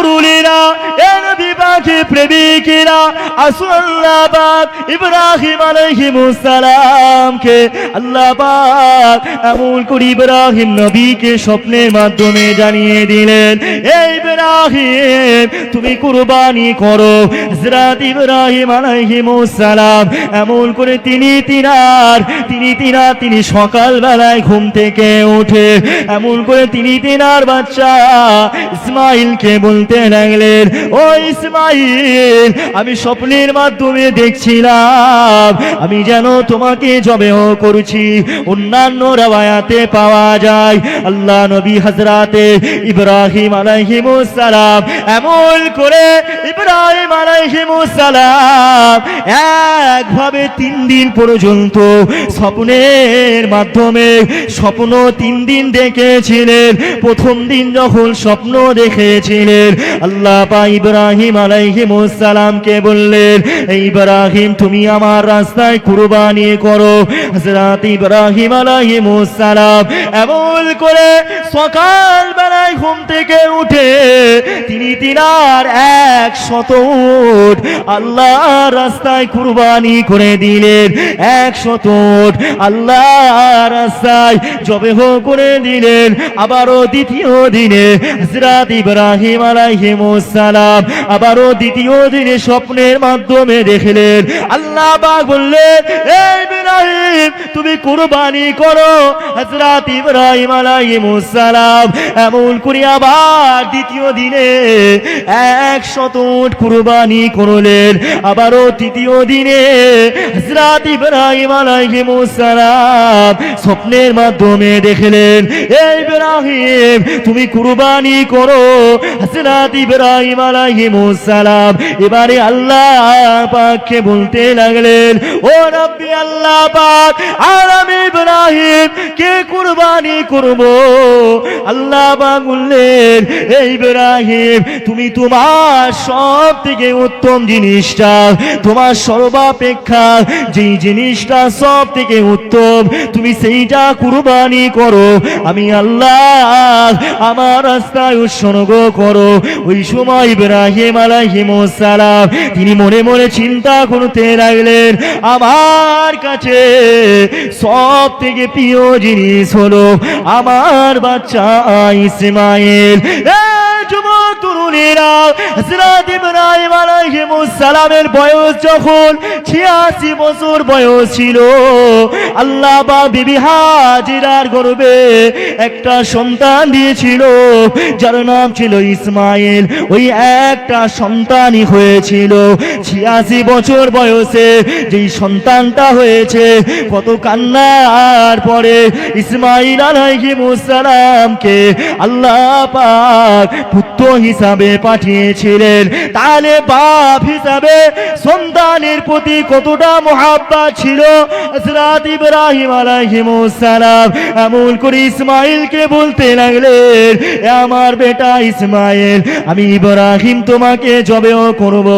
তরুণীরা, এ নবী পাকের প্রেমিকেরা, আসুন আল্লাহ পাক ইব্রাহিম আলাইহিস সালামকে আল্লাহ পাক এমন করে ইব্রাহিম নবীকে স্বপ্নের মাধ্যমে জানিয়ে দিলেন, এই ইব্রাহিম তুমি কুরবানি করো। হযরত ইব্রাহিম আলাইহিস সালাম এমন করে তিনি সকাল বেলায় ঘুম থেকে উঠে এমন করে তিনার বাচ্চা ইসমাইলকে বলতে লাগলেন, ও ইসমাইল, আমি স্বপ্নের মাধ্যমে দেখছিলাম আমি যেন তোমাকে জবেহ করছি। অন্যান্য রওয়ায়াতে পাওয়া যায় আল্লাহ নবী হযরতে ইব্রাহিম আলাইহিস সালাম এমন করে ইব্রাহিম আলাইহিস সালাম একভাবে 3 দিন পর্যন্ত স্বপ্নের মাধ্যমে স্বপ্ন 3 দিন দেখেছিলেন। প্রথম দিন যখন স্বপ্ন দেখেছিলেন আল্লাহ পাক ইব্রাহিম আলাইহিস সালামকে বললেন, এই ইব্রাহিম তুমি আমার রাস্তায় কুরবানি করো। হযরত ইব্রাহিম আলাইহিস সালাম এমন করে সকাল বেলায় ঘুম থেকে উঠে তিনার 100 উট আল্লাহর রাস্তায় কুরবানি করে দিলেন। 100 উট আল্লাহর রাস্তায় জবেহ করে দিলেন। আবারও দ্বিতীয় দিনে হযরত ইব্রাহিম আলাইহিস সালাম আবারও দ্বিতীয় দিনে স্বপ্নের মাধ্যমে দেখলেন আল্লাহ পাক বললেন, এই ইব্রাহিম তুমি কুরবানি করো। হযরত ইব্রাহিম আলাইহিস সালাম এমন করে আবার দ্বিতীয় দিনে 100 উট কুরবানি করলেন। আবারও তৃতীয় দিনে হযরত ইব্রাহিম আলাইহিস সালাম স্বপ্নের মাধ্যমে দেখলেন, এই ইব্রাহিম তুমি কুরবানি করো। হযরত ইব্রাহিম আলাইহিস সালাম এবারে আল্লাহ পাককে বলতে লাগলেন, ও রব্বি আল্লাহ পাক, আর আমি ইব্রাহিম কে কুরবানি করব। আল্লাহ পাক বললেন, এই ইব্রাহিম তুমি তোমার সব থেকে উত্তম জিনিসটা, তোমার সর্বাপেক্ষা যেই জিনিসটা সব থেকে উত্তম তুমি সেইটা কুরবানি করো। আমি আল্লাহ আমার রাস্তায় উৎসর্গ করো। ওই সময় ইব্রাহিম আলাইহিস সালাম তিনি মনে মনে চিন্তা করতে লাগলেন, আমার কাছে সব থেকে প্রিয় জিনিস হলো আমার বাচ্চা ইসমাইল। যুবক তরুণীরা, হযরত ইব্রাহিম আলাইহিস সালামের বয়স যখন 86 বছর বয়স ছিল, আল্লাহ পাক বিবি হাজেরার গর্ভে একটা সন্তান দিয়েছিল যার নাম ছিল ইসমাইল। ওই একটা সন্তানই হয়েছিল। 86 বছর বয়সে যেই সন্তানটা হয়েছে, কত কান্নার পরে ইসমাইল আলাইহিস সালামকে আল্লাহ পাক পুত্র হিসাবে পাঠিয়েছিলেন। তাহলে বাপ হিসাবে সন্তানের প্রতি কতটা মহব্বত ছিল হযরত ইব্রাহিম আলাইহিস সালাম। এমন করে ইসমাইলকে বলতে লাগলেন, আমার বেটা ইসমাইল, আমি ইব্রাহিম তোমাকে জবেহ করব।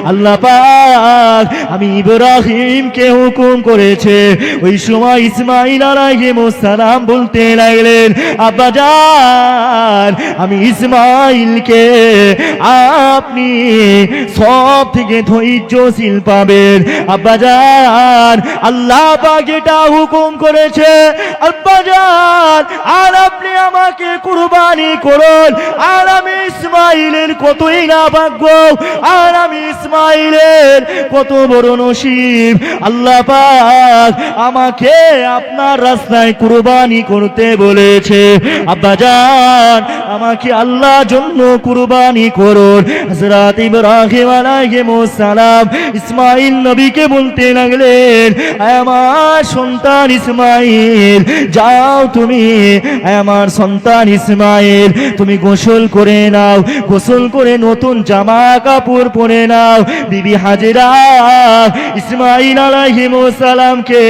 আল্লাহ পাক আমি ইব্রাহিমকে হুকুম করেছে। ওই সময় ইসমাইল আলাইহিস সালাম বলতে লাগলেন, আব্বা জান, আমি ইসমাইলকে আপনি সব থেকে ধৈর্যশীল পাবেন। আব্বা জান, আল্লাহ পাক এটা হুকুম করেছে আব্বা জান, আর আপনি আমাকে কুরবানি করুন। আর আমি ইসমাইলের কতই না ভাগ্য, আর আমি ইসমাইলের কত বড় নসিব। আল্লাহ পাক আমাকে আপনার রাস্তায় কুরবানি করতে বলেছে। আব্বা জান, আমাকে আল্লাহর জন্য কুরবানি করুন। হযরত ইব্রাহিম আলাইহিস সালাম ইসমাইল নবীকে বলতে লাগলেন, আমার সন্তান ইসমাইল, যাও তুমি আমার সন্তান ইসমাইল তুমি গোসল করে নাও, গোসল করে নতুন জামা কাপড় পরে নাও। বিবি হাজেরা ইসমাইল আলাইহিস সালামকে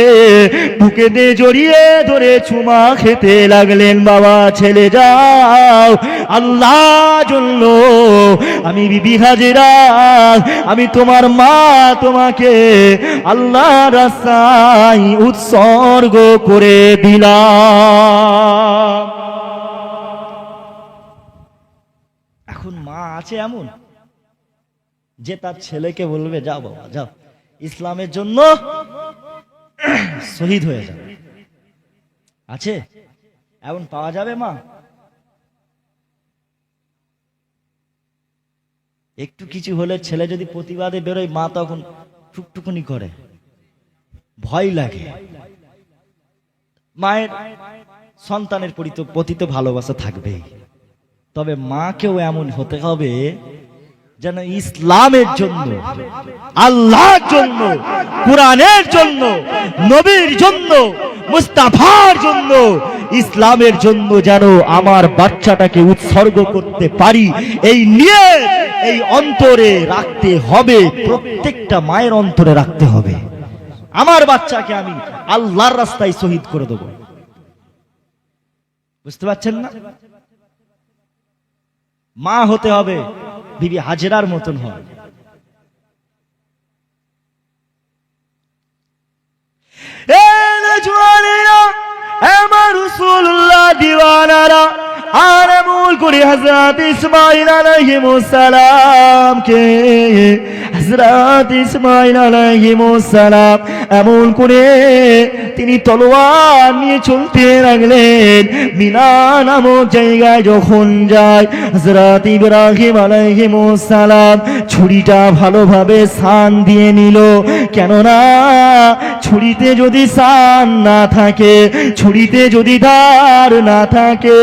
বুকেতে জড়িয়ে ধরে চুমা খেতে লাগলেন। বাবা ছেলে যাও, আল্লাহর জন্য আমি বিবি হাজেরা, আমি তোমার মা, তোমাকে আল্লাহর রাস্তায় উৎসর্গ করে দিলাম। এখন এখন মা আছে এমন যে তার ছেলেকে বলবে যাও বাবা যাও ইসলামের জন্য শহীদ হয়ে যাও? আছে এমন? পাওয়া যাবে মা? একটু কিছু হলে ছেলে যদি প্রতিবাদে বেরোয়, মা তখন টুকটুকুনি করে, ভয় লাগে। মায়ের সন্তানের প্রতি তো ভালোবাসা থাকবেই, তবে মাকেও এমন হতে হবে যেন ইসলামের জন্য, আল্লাহর জন্য, কোরআনের জন্য, নবীর জন্য, মুস্তাফার জন্য, ইসলামের জন্য যেন আমার বাচ্চাটাকে উৎসর্গ করতে পারি, এই নিয়ে এই অন্তরে রাখতে হবে। প্রত্যেকটা মায়ের অন্তরে রাখতে হবে আমার বাচ্চাকে আমি আল্লাহর রাস্তায় শহীদ করে দেব। বুঝতে পারছেন না? মা হতে হবে বিবি হাজেরার মতন হয়। আমার রাসূলুল্লাহ দিওয়ানারা আর আমল করে হযরত ইসমাঈল আলাইহিস সালাম কে, হযরত ইসমাঈল আলাইহিস সালাম আমল করে তিনি তলোয়ার নিয়ে চলতে লাগলেন। মিনা নামক জায়গায় যখন যায়, হযরত ইব্রাহিম আলাইহিস সালাম ছুরিটা ভালোভাবে শান দিয়ে নিল। কেননা ছুরিতে যদি শান না থাকে, ছুরিতে যদি ধার না থাকে,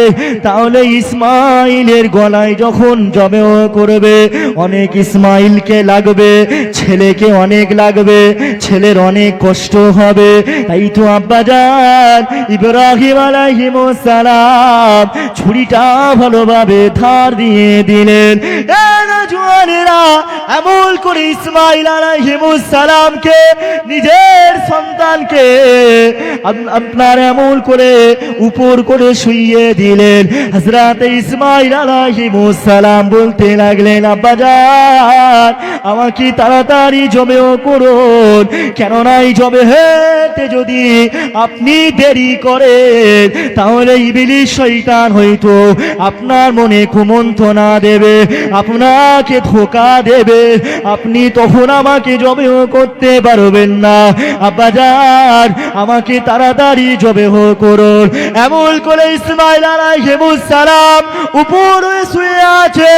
তাহলে ইসমাইলের গলায় যখন জবেহ করবে অনেক ইসমাইলকে লাগবে, ছেলেকে অনেক লাগবে, ছেলের অনেক কষ্ট হবে। তাই তো আব্বাজান ইব্রাহিম আলাইহিস সালাম ছুরিটা ভালোভাবে ধার দিয়ে দিলেন। জওয়ানেরা আমল করে ইসমাইল আলাইহিস সালামকে, নিজের সন্তানকে আপনার আমল করে উপর করে শুইয়ে দিলেন। হযরত ইসমাইল আলাইহিস সালাম বলতে লাগলেন, আব্বাজান আমাকে তাড়াতাড়ি জবেহ করুন, কেননা এই জবেহেতে যদি আপনি দেরি করেন তাহলে ইবলিস শয়তান হয়তো আপনার মনে কুমন্ত্রণা দেবে, আপনাকে ধোঁকা দেবে, আপনি তখন আমাকে জবেহ করতে পারবেন না। আব্বাজান আমাকে তাড়াতাড়ি জবেহ করুন। এমন করে ইসমাইল আলাইহিস সালাম উপরে শুয়ে আছে,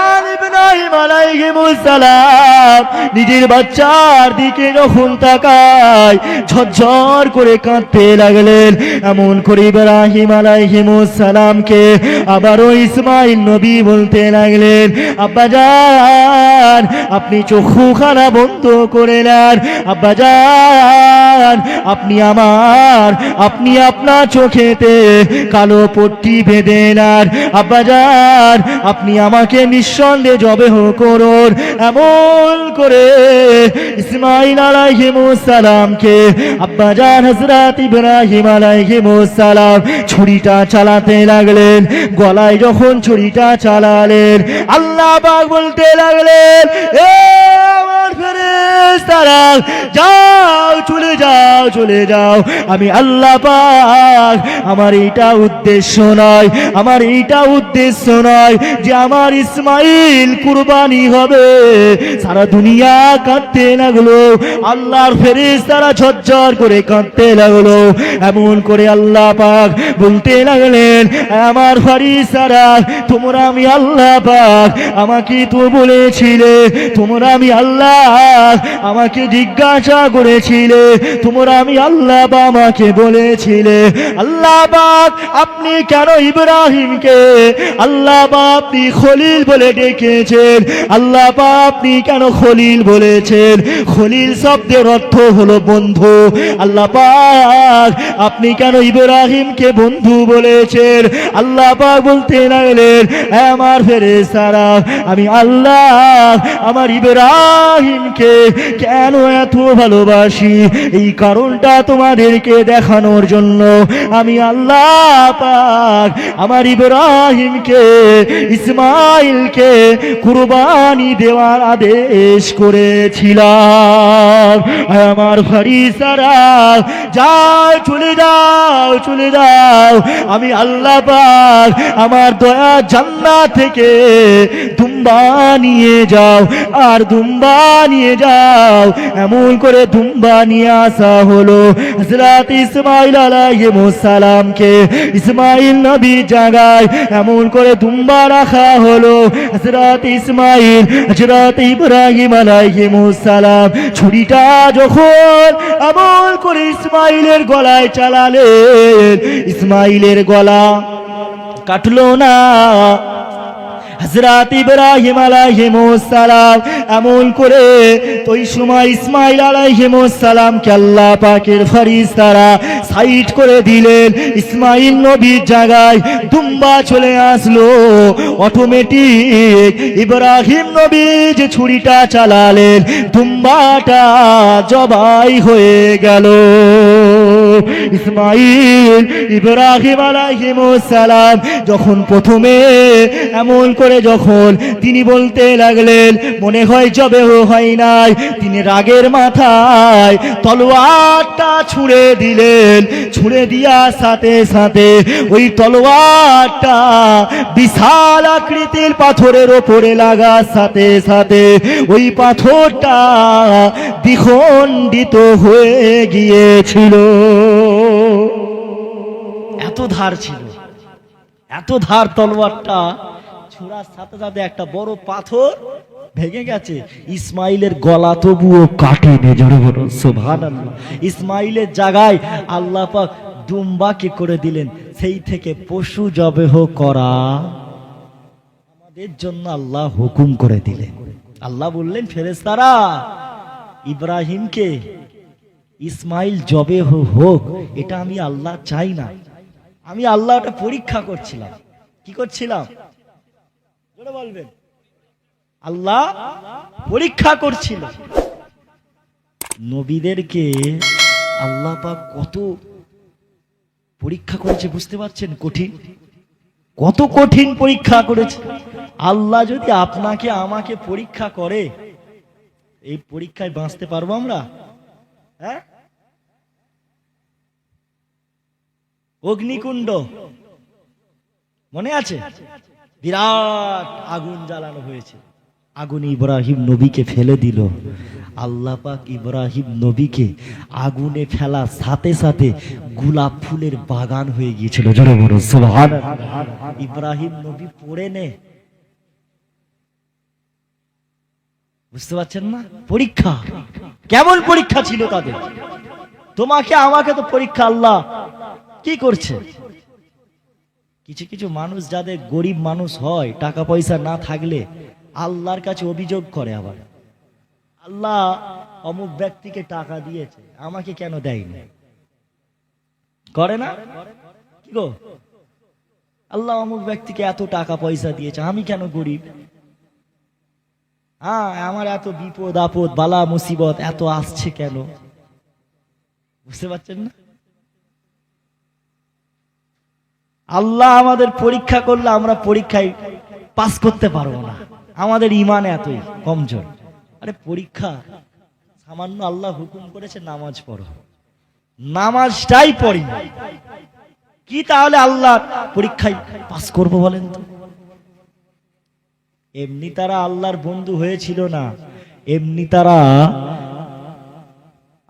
আর ইব্রাহিম আলাইহিস সালাম নিজের বাচ্চার দিকে যখন তাকায় ঝরঝর করে কাঁদতে লাগলেন। এমন করে ইব্রাহিম আলাইহিস সালামকে আবারও ইসমাইল নবী বলতে লাগলেন, আব্বাজান আপনি চক্ষুখানা বন্ধ করে নেন, আব্বাজান আপনি আপনার চোখেতে কালো পট্টি বেঁধে নেন, আব্বাজান আপনি আমাকে নিঃসন্দেহে জবেহ করুন। এমন করে ইসমাইল আলাইহিস সালামকে আব্বাজান হযরত ইব্রাহিম আলাইহিস সালাম ছুরিটা চালাতে লাগলেন। গলায় যখন ছুরিটা চালালেন, আল্লাহ পাক বলতে লাগলেন, এ আমার ফেরেশতারা যাও, চলে যাও, চলে যাও। আমি আল্লাহ পাক আমার এইটা উদ্দেশ্য নয়, আমার এইটা উদ্দেশ্য নয় যে আমার ইসমাইল কুরবানি হবে। সারা দুনিয়া কাঁদতে লাগলো, আল্লাহর ফেরেশতারা ঝরঝর করে কাঁদতে লাগলো। এমন করে আল্লাহ পাক বলতে লাগলেন, আমার ফেরেশতারা তোমরা আমি আল্লাহ পাক আমাকে তো বলেছিলে, তোমরা আমি আল্লাহ আমাকে জিজ্ঞাসা করেছিলে, তোমরা আমি আল্লাহ পাক আমাকে বলেছিলে, আল্লাহ পাক আপনি কেন ইব্রাহিমকে আল্লাহ পাক আপনি খলিল বলে ডেকেছেন? আল্লাহ পাক আপনি কেন খলিল বলেছেন? খলিল শব্দের অর্থ হলো বন্ধু। আল্লাহ পাক আপনি কেন ইব্রাহিমকে বন্ধু বলেছেন? আল্লাহ পাক বলতে লাগলেন, আমার ফেরেশতারা আমি আল্লাহ আমার ইব্রাহিমকে কেন এত ভালোবাসি এই কারণটা তোমাদেরকে দেখানোর জন্য আমি আল্লাহ পাক আমার ইব্রাহিমকে ইসমাইলকে কুরবানি দেওয়ার আদেশ করেছিলাম। আমার ফারিসারা যাও চলে যাও চলে যাও, আমি আল্লাহ পাক আমার দয়া জান্নাত থেকে দুম্বা নিয়ে যাও আর দুম্বা নিয়ে যাও। এমন করে দুম্বা নিয়ে আসা হলো। হযরত ইসমাইল আলাইহিস সালামকে ইসমাইল নবী জায়গায় এমন করে দুম্বা রাখা হলো। হযরত ইসমাইল হযরত ইব্রাহিম আলাইহিস সালাম ছুরিটা যখন এমন করে ইসমাইলের গলায় চালালেন, ইসমাইলের গলা কাটলো না। হযরত ইব্রাহিম আলাইহিস সালাম এমন করে ওই সময় ইসমাইল আলাইহিস সালামকে আল্লাহ পাকের ফেরেশতারা সাইড করে দিলেন। ইসমাইল নবীর জায়গায় দুম্বা চলে আসলো অটোমেটিক। ইব্রাহিম নবী যে ছুরিটা চালালেন দুম্বাটা জবাই হয়ে গেল। ইসমাইল ইব্রাহিম আলাইহিস সালাম যখন প্রথমে এমন করে যখন তিনি বলতে লাগলেন মনে হয় জবে হয় নাই, তিনি রাগের মাথায় তলোয়ারটা ছুঁড়ে দিলেন। ছুঁড়ে দেওয়ার সাথে সাথে ওই তলোয়ারটা বিশাল আকৃতির পাথরের ওপরে লাগার সাথে সাথে ওই পাথরটা দ্বিখণ্ডিত হয়ে গিয়েছিল। এত ধার ছিল, এত ধার তলোয়ারটা ছোড়ার সাথে সাথে একটা বড় পাথর ভেঙে গেছে। ইসমাইলের গলা তবুও কাটেনি। জোরে বলো সুবহানাল্লাহ। ইসমাইলের জায়গায় আল্লাহ পাক দুম্বাকে করে দিলেন। সেই থেকে পশু জবেহ করা আমাদের জন্য আল্লাহ হুকুম করে দিলেন। আল্লাহ বললেন ফেরেশতারা ইব্রাহিমকে ইসমাইল জবেহ হোক, এটা আমি আল্লাহ চাই না। আমি আল্লাহ ওটা পরীক্ষা করছিলাম। কি করছিলাম বলবেন? আল্লাহ পরীক্ষা করছিল। নবীদেরকে আল্লাহ পাক কত পরীক্ষা করেছে বুঝতে পারছেন? কঠিন, কত কঠিন পরীক্ষা করেছে। আল্লাহ যদি আপনাকে আমাকে পরীক্ষা করে, এই পরীক্ষায় বাঁচতে পারবো আমরা? হ্যাঁ, অগ্নিকুণ্ড মনে আছে? বিরাট আগুন জ্বালানো হয়েছে। আগুন ইব্রাহিম নবীকে ফেলে দিল। আল্লাহ পাক ইব্রাহিম নবীকে আগুনে ফেলা সাথে সাথে গোলাপ ফুলের বাগান হয়ে গিয়েছিল। জোরে বলো সুবহানাল্লাহ। ইব্রাহিম নবী পড়ে নে, বুঝতে পারছেন না? পরীক্ষা, কেমন পরীক্ষা ছিল তাদের। তোমাকে আমাকে তো পরীক্ষা। আল্লাহ কি করছে? কিছু কিছু মানুষ যাদের গরিব মানুষ হয়, টাকা পয়সা না থাকলে আল্লাহর কাছে অভিযোগ করে, আবার আল্লাহ অমুক ব্যক্তিকে টাকা দিয়েছে আমাকে কেন দেয়নি, করে না? কি গো, আল্লাহ অমুক ব্যক্তিকে এত টাকা পয়সা দিয়েছে, আমি কেন গরিব? হ্যাঁ, আমার এত বিপদ আপদ বালা মুসিবত এত আসছে কেন? বুঝতে পারছেন না? আল্লাহ আমাদের পরীক্ষা করলে আমরা পরীক্ষায় পাস করতে পারবো না, আমাদের ঈমান এতই কমজোর। আরে পরীক্ষা সামান্য, আল্লাহ হুকুম করেছে নামাজ পড়ো, নামাজটাই পড়ি কি তাহলে আল্লাহ পরীক্ষায় পাস করবো বলেন তো? এমনি তারা আল্লাহর বন্ধু হয়েছিল না, এমনি তারা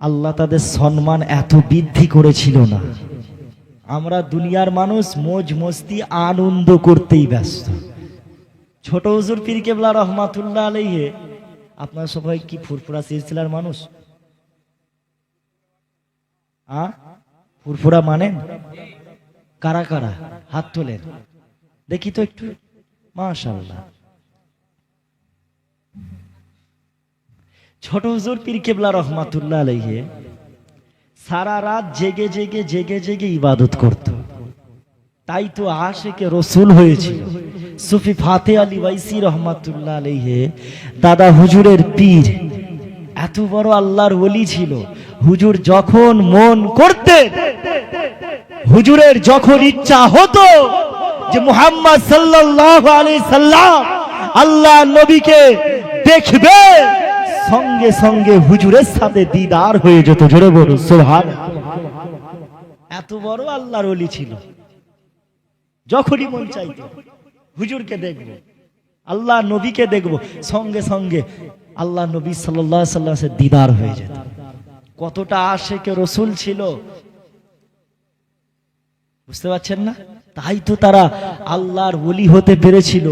আল্লাহ তাদের সম্মান এত বৃদ্ধি করেছিল না। আমরা দুনিয়ার মানুষ মौज মস্তি আনন্দ করতেই ব্যস্ত। ছোট হুজুর পীর কেবলা রহমাতুল্লাহ আলাইহি, আপনারা সবাই কি ফুরফুরা সিলসিলার মানুষ? ফুরফুরা মানেন? কারা কারা হাত তোলেন দেখি তো একটু। মাশাআল্লাহ। ছোট হুজুর পীর কেবলা রহমাতুল্লাহ আলাইহি সারা রাত জেগে জেগে জেগে জেগে ইবাদত করত, তাই তো আশিকে রসুল হয়েছিল। সুফি ফাতে আলী ওয়াইসি রহমাতুল্লাহ আলাইহি দাদা হুজুরের পীর এত বড় আল্লাহর ওলি ছিল। হুজুর যখন মন করতেন, হুজুরের যখন ইচ্ছা হতো যে মুহাম্মদ সাল্লাল্লাহু আলাইহি সাল্লাম আল্লাহ নবীকে দেখবে, সঙ্গে সঙ্গে হুজুরের সাথে দিদার হয়ে যেত। জোরে বলুন সুবহানাল্লাহ। এত বড় আল্লাহর ওলি ছিল। যখনই মন চাইতো হুজুরকে দেখবো, আল্লাহ নবীকে দেখবো, সঙ্গে সঙ্গে আল্লাহ নবী সাল্লাল্লাহু আলাইহি সাল্লামের দিদার হয়ে যেত। কতটা আশিকে রাসূল ছিল বুঝতে পারছেন না? তাই তো তারা আল্লাহর ওলি হতে পেরেছিল।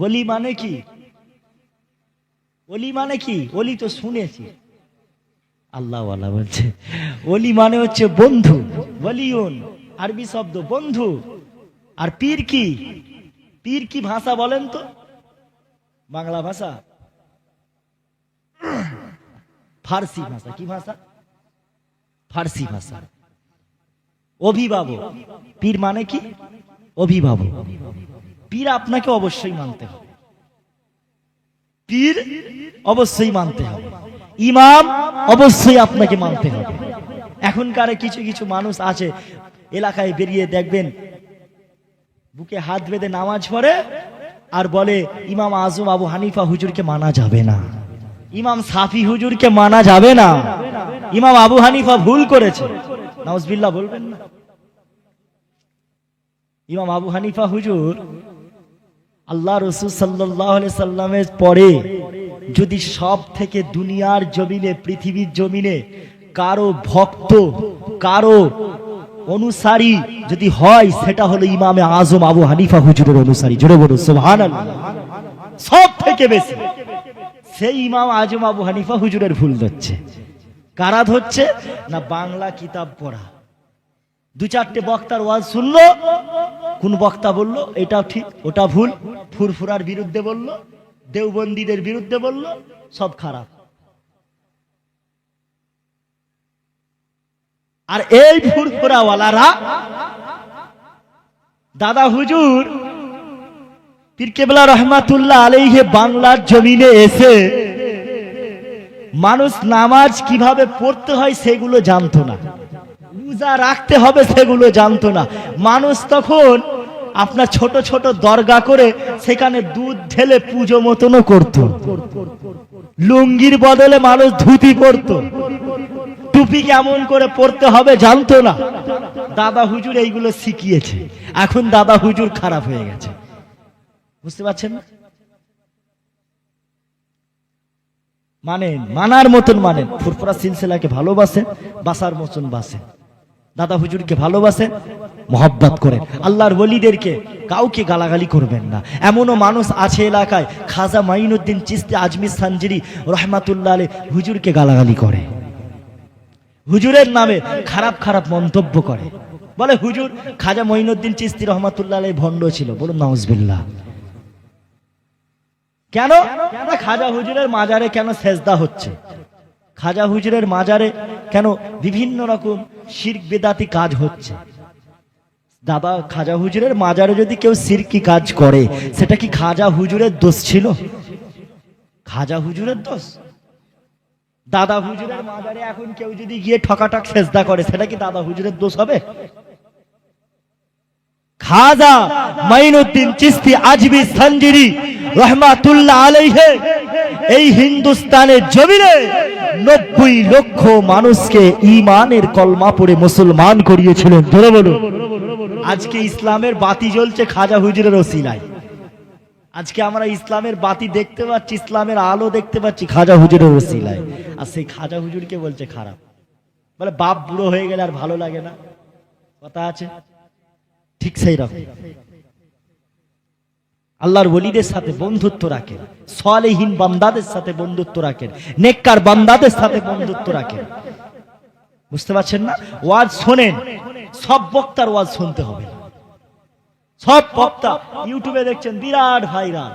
ওলি মানে কি? ওলি মানে কি? ওলি তো শুনেছি, আল্লাহ ওয়ালা বলছে। ওলি মানে হচ্ছে বন্ধু। ওলিউন আরবি শব্দ বন্ধু। আর পীর কি? পীর কি ভাষা বলেন তো? বাংলা ভাষা, ফার্সি ভাষা। কি ভাষা? ফার্সি ভাষা। অভিভাবক। পীর মানে কি? অভিভাবক। পীর আপনাকে অবশ্যই মানতে হবে, পীর অবশ্যই মানতে হবে, ইমাম অবশ্যই আপনাকে মানতে হবে। এখনকার কিছু কিছু মানুষ আছে এলাকায় বেরিয়ে দেখবেন বুকে হাত বেঁধে নামাজ পড়ে আর বলে ইমাম আজম আবু হানিফা হুজুরকে মানা যাবে না, ইমাম সাফি হুজুরকে মানা যাবে না, ইমাম আবু হানিফা ভুল করেছে। নাউজুবিল্লাহ বলবেন না? ইমাম আবু হানিফা হুজুর আল্লাহ রাসূল সাল্লাল্লাহু আলাইহি সাল্লামের পরে যদি সব থেকে দুনিয়ার জমিনে, পৃথিবীর জমিনে কারো ভক্ত, কারো অনুসারী যদি হয়, সেটা হলো ইমামে আজম আবু হানিফা হুজুরের অনুসারী। জোরে বলুন সুবহানাল্লাহ। সব থেকে বেশি সেই ইমাম আজম আবু হানিফা হুজুরের ভুল ধরছে। কারা ধরছে না? বাংলা কিতাব পড়া, দু চারটে বক্তার ওয়াজ শুনলো, কোন বক্তা বললো এটা ঠিক ওটা ভুল, ফুরফুরার বিরুদ্ধে বললো, দেওবন্দীদের বিরুদ্ধে বললো, সব খারাপ। আর এই ফুরফুরাওয়ালারা দাদা হুজুর পীর কেবলা রহমাতুল্লাহ আলাইহি বাংলার জমিনে এসে মানুষ নামাজ কিভাবে পড়তে হয় সেগুলো জানতো না, রোজা রাখতে হবে সেগুলো জানতো না। মানুষ তখন আপনার ছোট ছোট দরগা করে সেখানে দুধ ঢেলে পুজো মতনও করত, লুঙ্গির বদলে মানুষ ধুতি পরত, টুপি কেমন করে পড়তে হবে জানতো না। দাদা হুজুর এইগুলো শিখিয়েছে। এখন দাদা হুজুর খারাপ হয়ে গেছে, বুঝতে পারছেন না? মানেন, মানার মতন মানেন, ফুরফুরা সিলসিলাকে ভালোবাসেন, বাসার মতন বাসেন, দাদা হুজুরকে ভালোবাসেন, মহব্বত করেন, আল্লাহর ওলিদেরকে কাউকে গালাগালি করবেন না। এমনও মানুষ আছে এলাকায় খাজা মাইনুদ্দিন চিশতি আজমির সানজিরি রহমাতুল্লাহ আলাইহি হুজুরকে গালাগালি করে, হুজুরের নামে খারাপ খারাপ মন্তব্য করে, বলে হুজুর খাজা মাইনুদ্দিন চিশতি রহমাতুল্লাহ আলাইহি ভণ্ড ছিল। বলুন নাউজুবিল্লাহ। কেন? খাজা হুজুরের মাজারে কেন সেজদা হচ্ছে? খাজা হুজুরের মাজারে কেন বিভিন্ন রকম শিরক বেদাতি কাজ হচ্ছে? দাদা খাজা হুজুরের মাজারে যদি কেউ শিরকি কাজ করে, সেটা কি খাজা হুজুরের দোষ ছিল? খাজা হুজুরের দোষ? দাদা হুজুরের মাজারে এখন কেউ যদি গিয়ে ঠকাঠক সেজদা করে, সেটা কি দাদা হুজুরের দোষ হবে? খাজা মাইনুদ্দিন চিশতি আজমি সানজিরি রহমাতুল্লাহ আলাইহি এই হিন্দুস্তানের জমিনে 90 লক্ষ মানুষকে ঈমানের কলমা পড়ে মুসলমান করিয়েছিলেন। ধরে বলুন। আজকে ইসলামের বাতি জ্বলছে খাজা হুজুরের ওসিলায়। আজকে আমরা ইসলামের বাতি দেখতে পাচ্ছি, ইসলামের আলো দেখতে পাচ্ছি খাজা হুজুরের ওসিলায়। আর সেই খাজা হুজুরকে বলছে খারাপ, বলে বাপ বুড়ো হয়ে গেলে আর ভালো লাগে না, কথা আছে। ঠিক সেই রকম আল্লাহর ওলিদের সাথে বন্ধুত্ব রাখেন, সালেহীন বান্দাদের সাথে বন্ধুত্ব রাখেন, নেককার বান্দাদের সাথে বন্ধুত্ব রাখেন। বুঝতে পারছেন না? ওয়াজ শোনেন, সব বক্তার ওয়াজ শুনতে হবে। সব বক্তা ইউটিউবে দেখছেন বিরাট ভাইরাল,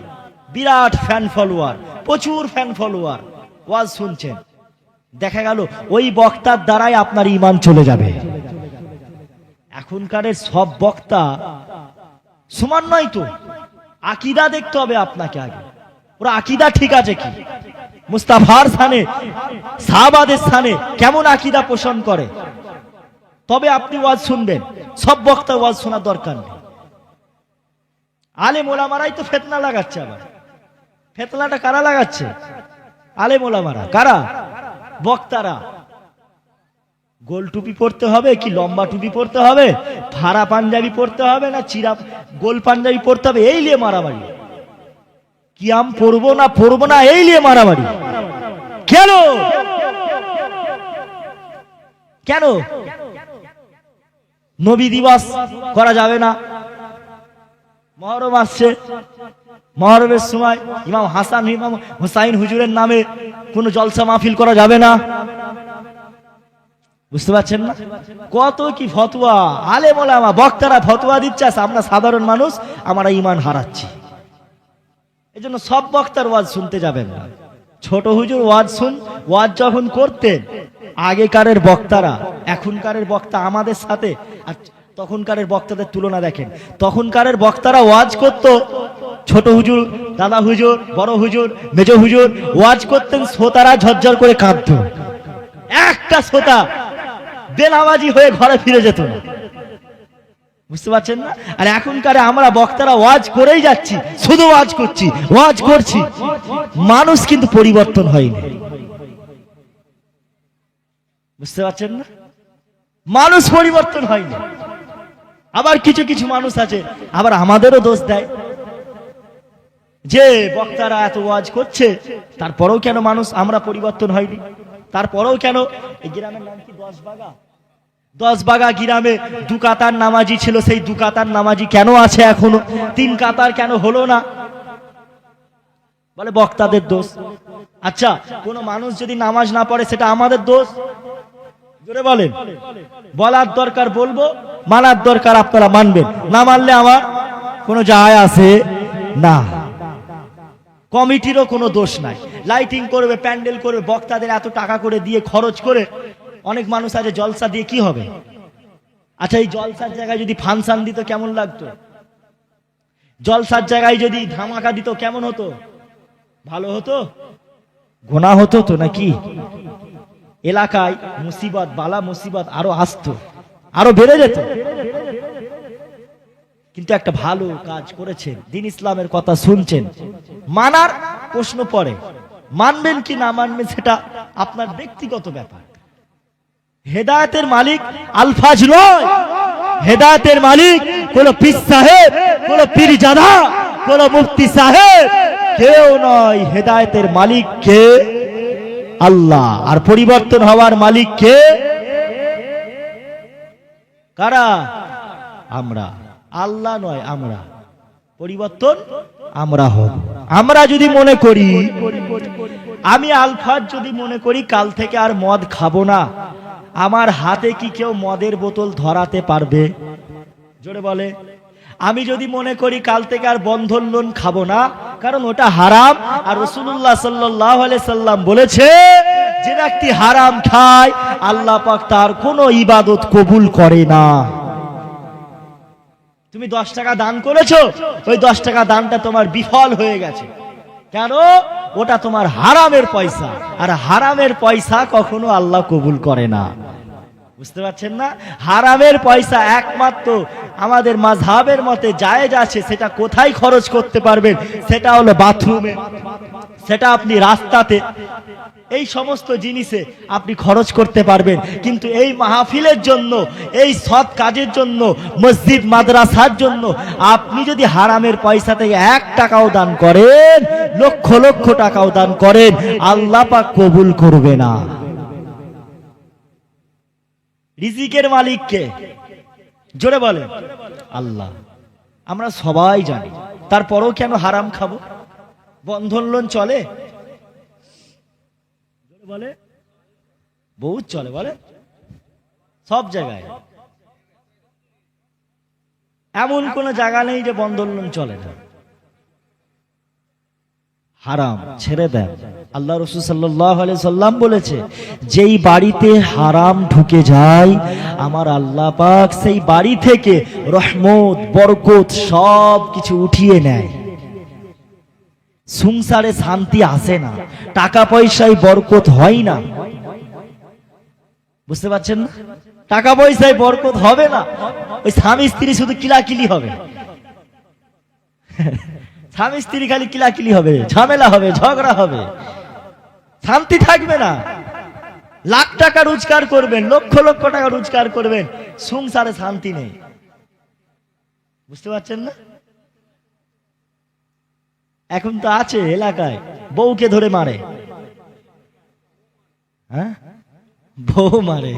বিরাট ফ্যান ফলোয়ার, প্রচুর ফ্যান ফলোয়ার, ওয়াজ শুনছেন, দেখা গেল ওই বক্তার দ্বারাই আপনার ঈমান চলে যাবে। এখনকার সব বক্তা সমান নয় তো, আকীদা দেখতে হবে আপনাকে আগে, ওরা আকীদা ঠিক আছে কি, মুস্তাফার স্থানে, সাহাবাদের স্থানে কেমন আকীদা পোষণ করে, তবে আপনি ওয়াজ শুনবেন। সব বক্তা ওয়াজ শোনার দরকার নেই। আলেম ওলামারাই তো ফিতনা লাগাচ্ছে। আবার ফিতনাটা কারা লাগাচ্ছে? আলেম ওলামারা। কারা? বক্তারা। গোল টুপি পরতে হবে কি লম্বা টুপি পরতে হবে, ফাড়া পাঞ্জাবি পরতে হবে না চিরা গোল পাঞ্জাবি পরতে হবে, এই নিয়ে মারামারি। কিয়াম পড়বো না এই নিয়ে মারামারি। কেন কেন নবী দিবস করা যাবে না? মহরম আসছে, মহরমের সময় ইমাম হাসান ইমাম হুসাইন হুজুরের নামে কোনো জলসা মাহফিল করা যাবে না। বুঝতে পারছেন না? কত কি ফতোয়া, আলেম ওলামা বক্তারা ফতোয়া দিচ্ছে, আমরা সাধারণ মানুষ আমরা ঈমান হারাচ্ছি। এজন্য সব বক্তার ওয়াজ শুনতে যাবেন না। ছোট হুজুর ওয়াজ যখন করতেন আগেকারের বক্তারা, এখনকারের বক্তা আমাদের সাথে আর তখনকারের বক্তাদের তুলনা দেখেন। তখনকারের বক্তারা ওয়াজ করত, ছোট হুজুর, দাদা হুজুর, বড় হুজুর, মেজ হুজুর ওয়াজ করতেন, শ্রোতারা ঝরঝর করে কাঁদত। একটা শ্রোতা বেনামাজি হয়ে ঘরে ফিরে যেত না। বুঝতে পারছেন না? আর এখনকার আমরা বক্তারা ওয়াজ করেই যাচ্ছি, শুধু ওয়াজ করছি, মানুষ কিন্তু পরিবর্তন হয়নি। বুঝতে পারছেন না? মানুষ পরিবর্তন হয়নি। আবার কিছু কিছু মানুষ আছে আবার আমাদেরও দোষ দেয় যে বক্তারা এত ওয়াজ করছে, তারপরেও কেন মানুষ আমরা পরিবর্তন হয়নি? তারপরেও কেন? এই গ্রামের নাম কি 10 বাগা গ্রামে 2 কাতার নামাজি ছিল, সেই 2 কাতার নামাজি কেন আছে এখনো? 3 কাতার কেন হলো না? বলে বক্তাদের দোষ। আচ্ছা, কোন মানুষ যদি নামাজ না পড়ে সেটা আমাদের দোষ? জোরে বলেন। বলার দরকার বলবো, মানার দরকার আপনারা মানবেন, না মানলে আমার কোনো যায় আসে না। কমিটিরও কোনো দোষ নাই। লাইটিং করবে, প্যান্ডেল করবে, বক্তাদের এত টাকা করে দিয়ে খরচ করে, অনেক মানুষ আছে জলসা দিয়ে কি হবে? আচ্ছা, এই জলসার জায়গায় যদি ফাংশন দিত কেমন লাগতো? জলসার জায়গায় যদি ধামাকা দিত কেমন হতো? ভালো হতো? গোনা হতো তো নাকি? এলাকায় মুসিবত, বালা মুসিবত আরো আসতো, আরো বেড়ে যেত। কিন্তু একটা ভালো কাজ করেছেন, দ্বীন ইসলামের কথা শুনছেন, মানার প্রশ্ন পড়ে, মানবেন কি না মানবেন সেটা আপনার ব্যক্তিগত ব্যাপার। হেদায়েতের মালিক আলফাজ নয়, হেদায়েতের মালিক কোন পীর সাহেব, কোন পীরজাদা, কোন মুফতি সাহেব কেউ নয়। হেদায়েতের মালিক কে? আল্লাহ। আর পরিবর্তন হওয়ার মালিক কে? কারা? আমরা। আল্লাহ নয়, আমরা। পরিবর্তন আমরা হব। আমরা যদি মনে করি, আমি আলফাজ যদি মনে করি কাল থেকে আর মদ খাবো না, আমার হাতে কি কেউ মদের বোতল ধরাতে পারবে? জোরে বলে। আমি যদি মনে করি কাল থেকে আর বন্ধন লোন খাবো না, কারণ ওটা হারাম, আর রাসূলুল্লাহ সাল্লাল্লাহু আলাইহি সাল্লাম বলেছে যে ব্যক্তি হারাম খায় আল্লাহ পাক তার কোনো ইবাদত কবুল করে না। তুমি 10 টাকা দান করেছো, ওই 10 টাকা দানটা তোমার বিফল হয়ে গেছে। কেন? ওটা তোমার হারামের পয়সা, আর হারামের পয়সা কখনো আল্লাহ কবুল করে না। বুঝতে পারছেন না? হারামের পয়সা একমাত্র আমাদের মাযহাবের মতে জায়েজ আছে, সেটা কোথায় খরচ করতে পারবেন? সেটা হলো বাথরুমে, সেটা আপনি রাস্তাতে, এই সমস্ত জিনিসে আপনি খরচ করতে পারবেন। কিন্তু এই মাহফিলের জন্য, এই সৎ কাজের জন্য, মসজিদ মাদ্রাসার জন্য আপনি যদি হারামের পয়সা থেকে 1 টাকাও দান করেন, লক্ষ লক্ষ টাকাও দান করেন, আল্লাহ পাক কবুল করবে না। রিজিকের মালিক কে? জোরে বলেন। আল্লাহ। আমরা সবাই জানি, তারপরেও কেন হারাম খাবো? বন্ধন লোন চলে? বলে বহুত চলে, বলে সব জায়গায়। এমন কোন জায়গা নেই যে বন্ধন লোন চলে না। হারাম ছেড়ে দেন। আল্লাহ রাসূল সাল্লাল্লাহু আলাইহি সাল্লাম বলেছে, যেই বাড়িতে হারাম ঢুকে যায় আমার আল্লাহ পাক সেই বাড়ি থেকে রহমত, বরকত সব কিছু উঠিয়ে নেয়। সংসারে শান্তি আসে না, টাকা পয়সায় বরকত হয় না। বুঝতে পারছেন না? টাকা পয়সায় বরকত হবে না, ওই স্বামী স্ত্রী শুধু কিলাকিলি হবে। স্বামী স্ত্রী খালি কিলাকিলি হবে, ঝামেলা হবে, ঝগড়া হবে, শান্তি থাকবে না। লাখ টাকা রোজগার করবেন, লক্ষ লক্ষ টাকা রোজগার করবেন, সংসারে শান্তি নেই। বুঝতে পারছেন না? এখন তো আছে এলাকায় বউকে ধরে মারে, হ্যাঁ, বউ মারে,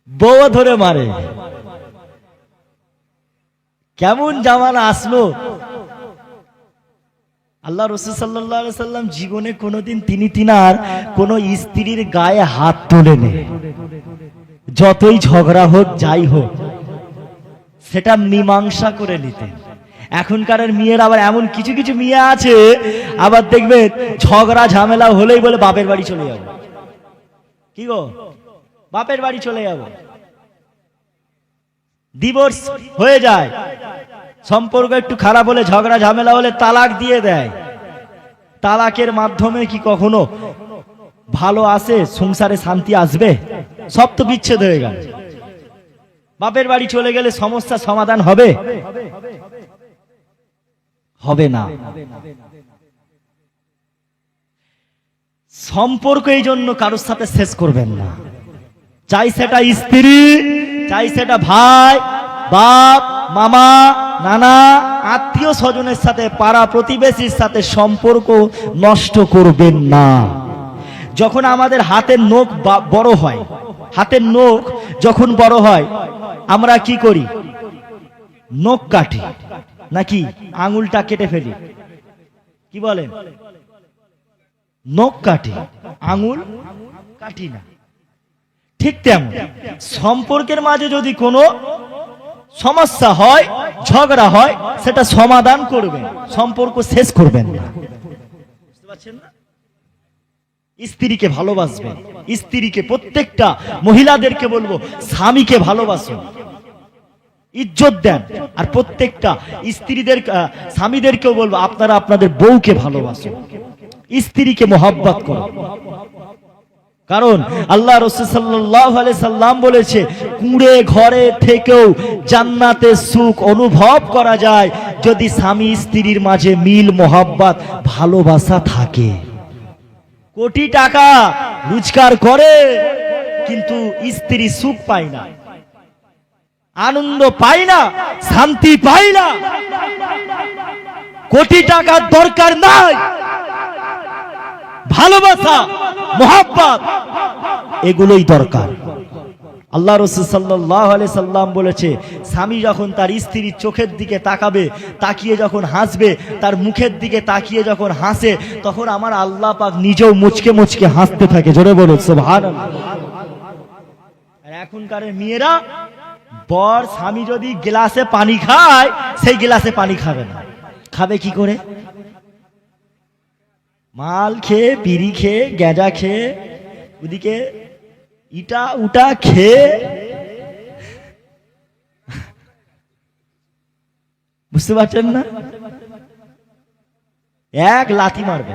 বউ ধরে মারে। কেমন জামানা আসলো! আল্লাহ রাসূল সাল্লাল্লাহু আলাইহি সাল্লাম জীবনে কোনোদিন তিনার কোন স্ত্রীর গায়ে হাত তোলেনি। যতই ঝগড়া হোক যাই হোক সেটা মীমাংসা করে নিতেন। এখনকার মেয়ের আবার এমন কিছু কিছু মেয়ে আছে, আবার দেখবে ঝগড়া ঝামেলা হলেই বলে বাপের বাড়ি চলে যাবো। কি গো, বাপের বাড়ি চলে যাবো। ডিভোর্স হয়ে যায়, সম্পর্ক একটু খারাপ হলে, ঝগড়া ঝামেলা হলে তালাক দিয়ে দেয়। তালাকের মাধ্যমে কি কখনো ভালো আসে? সংসারে শান্তি আসবে? সব তো বিচ্ছেদ হয়ে গেল। বাপের বাড়ি চলে গেলে সমস্যা সমাধান হবে? হবে না। সম্পর্ক এই জন্য কারোর সাথে শেষ করবেন না, চাই সেটা স্ত্রী, চাই সেটা ভাই, বাপ, মামা, নানা, আত্মীয় স্বজনের সাথে, পাড়া প্রতিবেশীর সাথে সম্পর্ক নষ্ট করবেন না। যখন আমাদের হাতের নখ বড় হয়, হাতের নখ যখন বড় হয় আমরা কি করি? নখ কাটি নাকি আঙুলটা কেটে ফেলি? কি বলেন? নখ কাটি, আঙুল কাটি না। ঠিক তেমন সম্পর্কের মাঝে যদি কোনো সমস্যা হয়, ঝগড়া হয়, সেটা সমাধান করবেন, সম্পর্ক শেষ করবেন না। বুঝতে পারছেন না? স্ত্রীকে ভালোবাসবেন, স্ত্রীকে, প্রত্যেকটা মহিলাদেরকে বলবো স্বামীকে ভালোবাসুন, ইজ্জত দেন। আর প্রত্যেকটা স্ত্রীদের, স্বামীদেরকেও বলবো আপনারা আপনাদের বউকে ভালোবাসুন, স্ত্রীকে মোহাব্বত করুন। কারণ আল্লাহ রাসূল সাল্লাল্লাহু আলাইহি সাল্লাম বলেছে, কুঁড়ে ঘরে থেকেও জান্নাতের সুখ অনুভব করা যায় যদি স্বামী স্ত্রীর মাঝে মিল, মোহাব্বত, ভালোবাসা থাকে। কোটি টাকা রোজগার করে কিন্তু স্ত্রী সুখ পায় না, আনন্দ পায় না, শান্তি পায় না। কোটি টাকার দরকার নাই, ভালোবাসা, মোহাব্বত এগুলোই দরকার। আল্লাহ রাসূল সাল্লাল্লাহু আলাইহি সাল্লাম বলেছে, স্বামী যখন তার স্ত্রীর চোখের দিকে তাকাবে, তাকিয়ে যখন হাসবে, তার মুখের দিকে তাকিয়ে যখন হাসে, তখন আমার আল্লাহ পাক নিজেও মুচকে মুচকে হাসতে থাকে। জোরে বলুন সুবহানাল্লাহ। আর এখনকার মেয়েরা, বর স্বামী যদি গ্লাসে পানি খায়, সেই গ্লাসে পানি খাবে না। খাবে কি করে? মাল খেয়ে, বিড়ি খেয়ে, গাঁজা খেয়ে, ওদিকে ইটা উটা খেয়ে। বুঝতে পারছেন না? এক লাথি মারবে।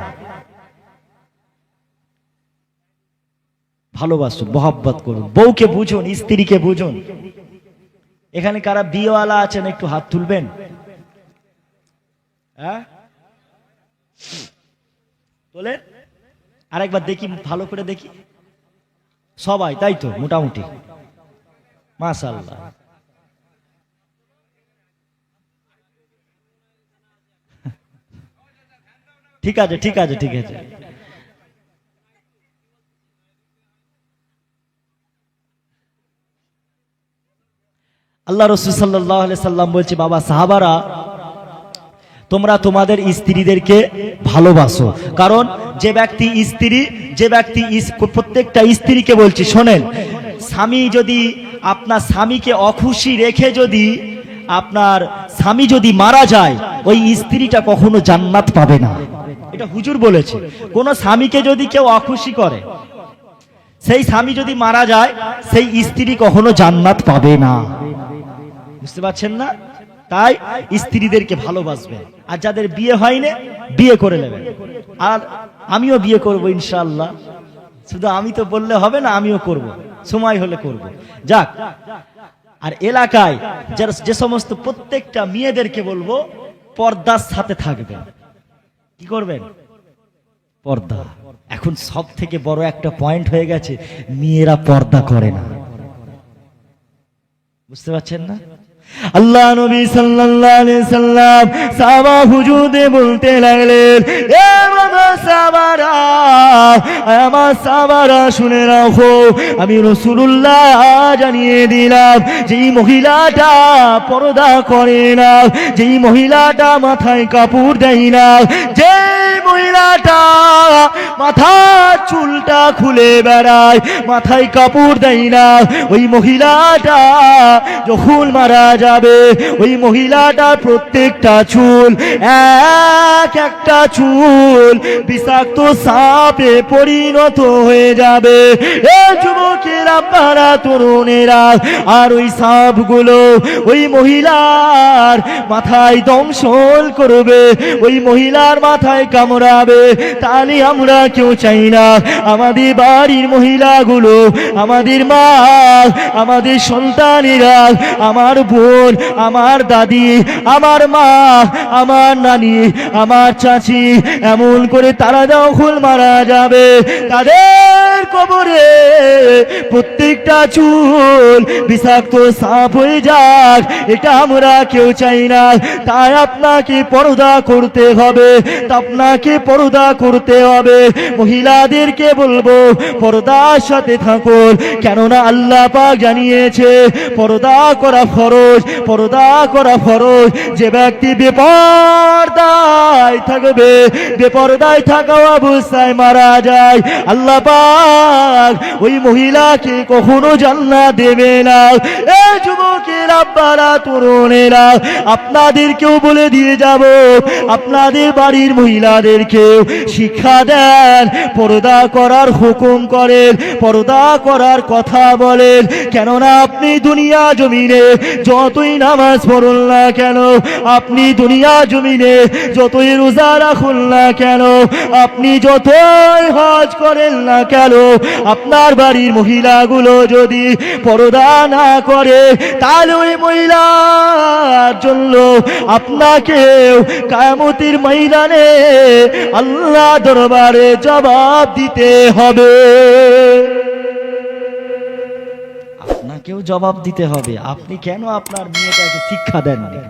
ভালোবাসুন, মোহাব্বত করুন, বউকে বুঝুন, স্ত্রীকে বুঝুন। এখানে কারা বিয়েওয়ালা আছেন একটু হাত তুলবেন? হ্যাঁ, তোলেন, আরেকবার দেখি, ভালো করে দেখি। সবাই, তাই তো? মোটামুটি, মাশাআল্লাহ। ঠিক আছে, ঠিক আছে, ঠিক আছে। আল্লাহ রাসূল সাল্লাল্লাহু আলাইহি সাল্লাম বলছে, বাবা সাহাবারা, তোমরা তোমাদের স্ত্রীদেরকে ভালোবাসো। কারণ যে ব্যক্তি স্ত্রী, যে ব্যক্তি, প্রত্যেকটা স্ত্রীকে বলছি শোনেন, স্বামী যদি আপনার স্বামীকে অখুশি রেখে যদি আপনার স্বামী যদি মারা যায়, ওই স্ত্রীটা কখনো জান্নাত পাবে না। এটা হুজুর বলেছে। কোন স্বামীকে যদি কেউ অখুশি করে, সেই স্বামী যদি মারা যায়, সেই স্ত্রী কখনো জান্নাত পাবে না। বুঝতে পারছেন না? তাই স্ত্রীদেরকে ভালোবাসবেন, আর যাদের বিয়ে হয়নি বিয়ে করে নেবেন। আর আমিও বিয়ে করব ইনশাআল্লাহ, শুধু আমি তো বললে হবে না, আমিও করব, সময় হলে করব। যাক, আর এলাকায় যে সমস্ত প্রত্যেকটা মেয়েদেরকে বলবো পর্দার সাথে থাকবেন। কি করবেন? পর্দা। এখন সব থেকে বড় একটা পয়েন্ট হয়ে গেছে, মেয়েরা পর্দা করে না। বুঝতে পারছেন না? আল্লাহ নবী সাল্লাল্লাহু আলাইহি সাল্লাম সাহাবা হুজুরদের বলতে লাগলেন, এ বাবা সাহাবারা, আমার সাহাবারা শুনে রাখো, আমি রাসূলুল্লাহ জানিয়ে দিলাম, যেই মহিলাটা পর্দা করে না, যেই মহিলাটা মাথায় কাপড় দেয় না, যেই মহিলাটা মাথার চুলটা খুলে বেড়ায়, মাথায় কাপড় দেয় না, ওই মহিলাটা যখন মারা যাবে, ওই মহিলাটার প্রত্যেকটা চুল, এক একটা চুল বিষাক্ত সাপে পরিণত হয়ে যাবে। এ যুবকেরা, আপনারা তরুণেরা, আর ওই সাপগুলো ওই মহিলার মাথায় দংশন করবে, ওই মহিলার মাথায় কামড়াবে। তাহলে আমরা কেউ চাই না আমাদের বাড়ির মহিলাগুলো, আমাদের মা, আমাদের সন্তানেরা, আমার বোন, আমার দাদি, আমার মা, আমার নানি, আমার চাচি, এমন করে তারা যখন মারা যাবে, তাদের কবরে প্রত্যেকটা চুল বিষাক্ত সাপ হয়ে যাক, এটা আমরা কেউ চাই না। তাই আপনাকে পর্দা করতে হবে, আপনাকে পর্দা করতে হবে। মহিলাদেরকে বলবো পর্দার সাথে থাকুন, কেননা আল্লাহ পাক জানিয়েছে পর্দা করা ফরজ, পর্দা করা ফরজ। যে ব্যক্তি বেপরদায় থাকবে, বেপরদায় থাকা অবস্থায় মারা যায়, আল্লাহ পাক ওই মহিলাকে কখনো জান্নাত দেবে না। এই যুবকেরা, আপনারা তরুণেরা, আপনাদেরকেও বলে দিয়ে যাব, আপনাদের বাড়ির মহিলাদেরকেও শিক্ষা দেন, পর্দা করার হুকুম করেন, পর্দা করার কথা বলেন। কেননা আপনি দুনিয়া জমিনে যতই নামাজ পড়ুন না কেন, আপনি দুনিয়া জমিনে যতই রোজা রাখুন না কেন, আপনি যতই হজ করেন না কেন, আপনার বাড়ির মহিলাগুলো যদি পর্দা না করে, তাহলে ওই মহিলার জন্য আপনাকেও কিয়ামতের ময়দানে আল্লাহ দরবারে জবাব দিতে হবে। আপনাকেও জবাব দিতে হবে, আপনি কেন আপনার মেয়েটাকে শিক্ষা দেননি?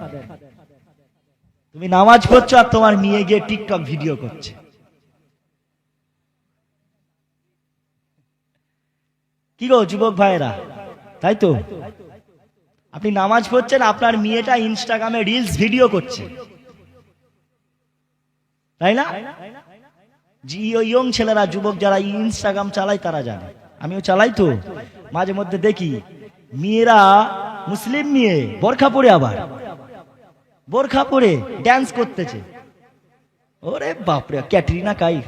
তুমি নামাজ পড়ছো আর তোমার মেয়ে গিয়ে টিকটক ভিডিও করছে। কি গো যুবক ভাইরা, তাই তো? আপনি নামাজ পড়ছেন, আপনার মেয়েটা ইনস্টাগ্রামে রিলস ভিডিও করছে, তাই না? ইয়ং ছেলেরা, যুবক যারা ইনস্টাগ্রাম চালায় তারা জানে, আমিও চালাই তো। মাঝে মধ্যে দেখি মেয়েরা, মুসলিম মেয়ে, বোরখা পরে, আবার বোরখা পরে ড্যান্স করতেছে। ওরে বাপরে, ক্যাটরিনা কাইফ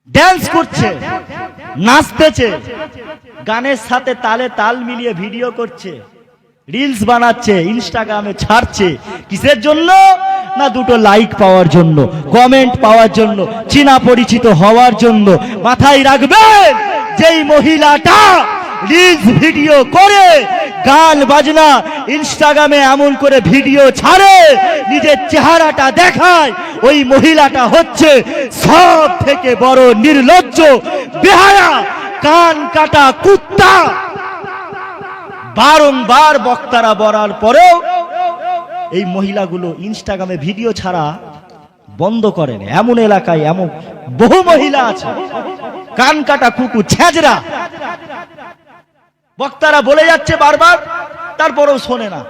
ড্যান্স করছে, নাচতেছে, গানের সাথে তালে তাল মিলিয়ে ভিডিও করছে, রিলস বানাচ্ছে, ইনস্টাগ্রামে ছাড়ছে। কিসের জন্য? না দুটো লাইক পাওয়ার জন্য, কমেন্ট পাওয়ার জন্য, চেনা পরিচিত হওয়ার জন্য। মাথায় রাখবেন, যেই মহিলাটা রিলস ভিডিও করে, গান বাজনা ইনস্টাগ্রামে এমন করে ভিডিও ছাড়ে, নিজের চেহারাটা দেখায়, ওই মহিলাটা হচ্ছে সব থেকে বড় নির্লজ্জ, বেহায়া, কান কাটা কুত্তা। বারংবার বক্তারা বলার পরেও এই মহিলাগুলো ইনস্টাগ্রামে ভিডিও ছাড়া বন্ধ করেন। এমন এলাকায় এমন বহু মহিলা আছে, কান কাটা কুকুর, ছেঁচড়া। বক্তারা বলে যাচ্ছে বারবার, তারপরেও শোনে না,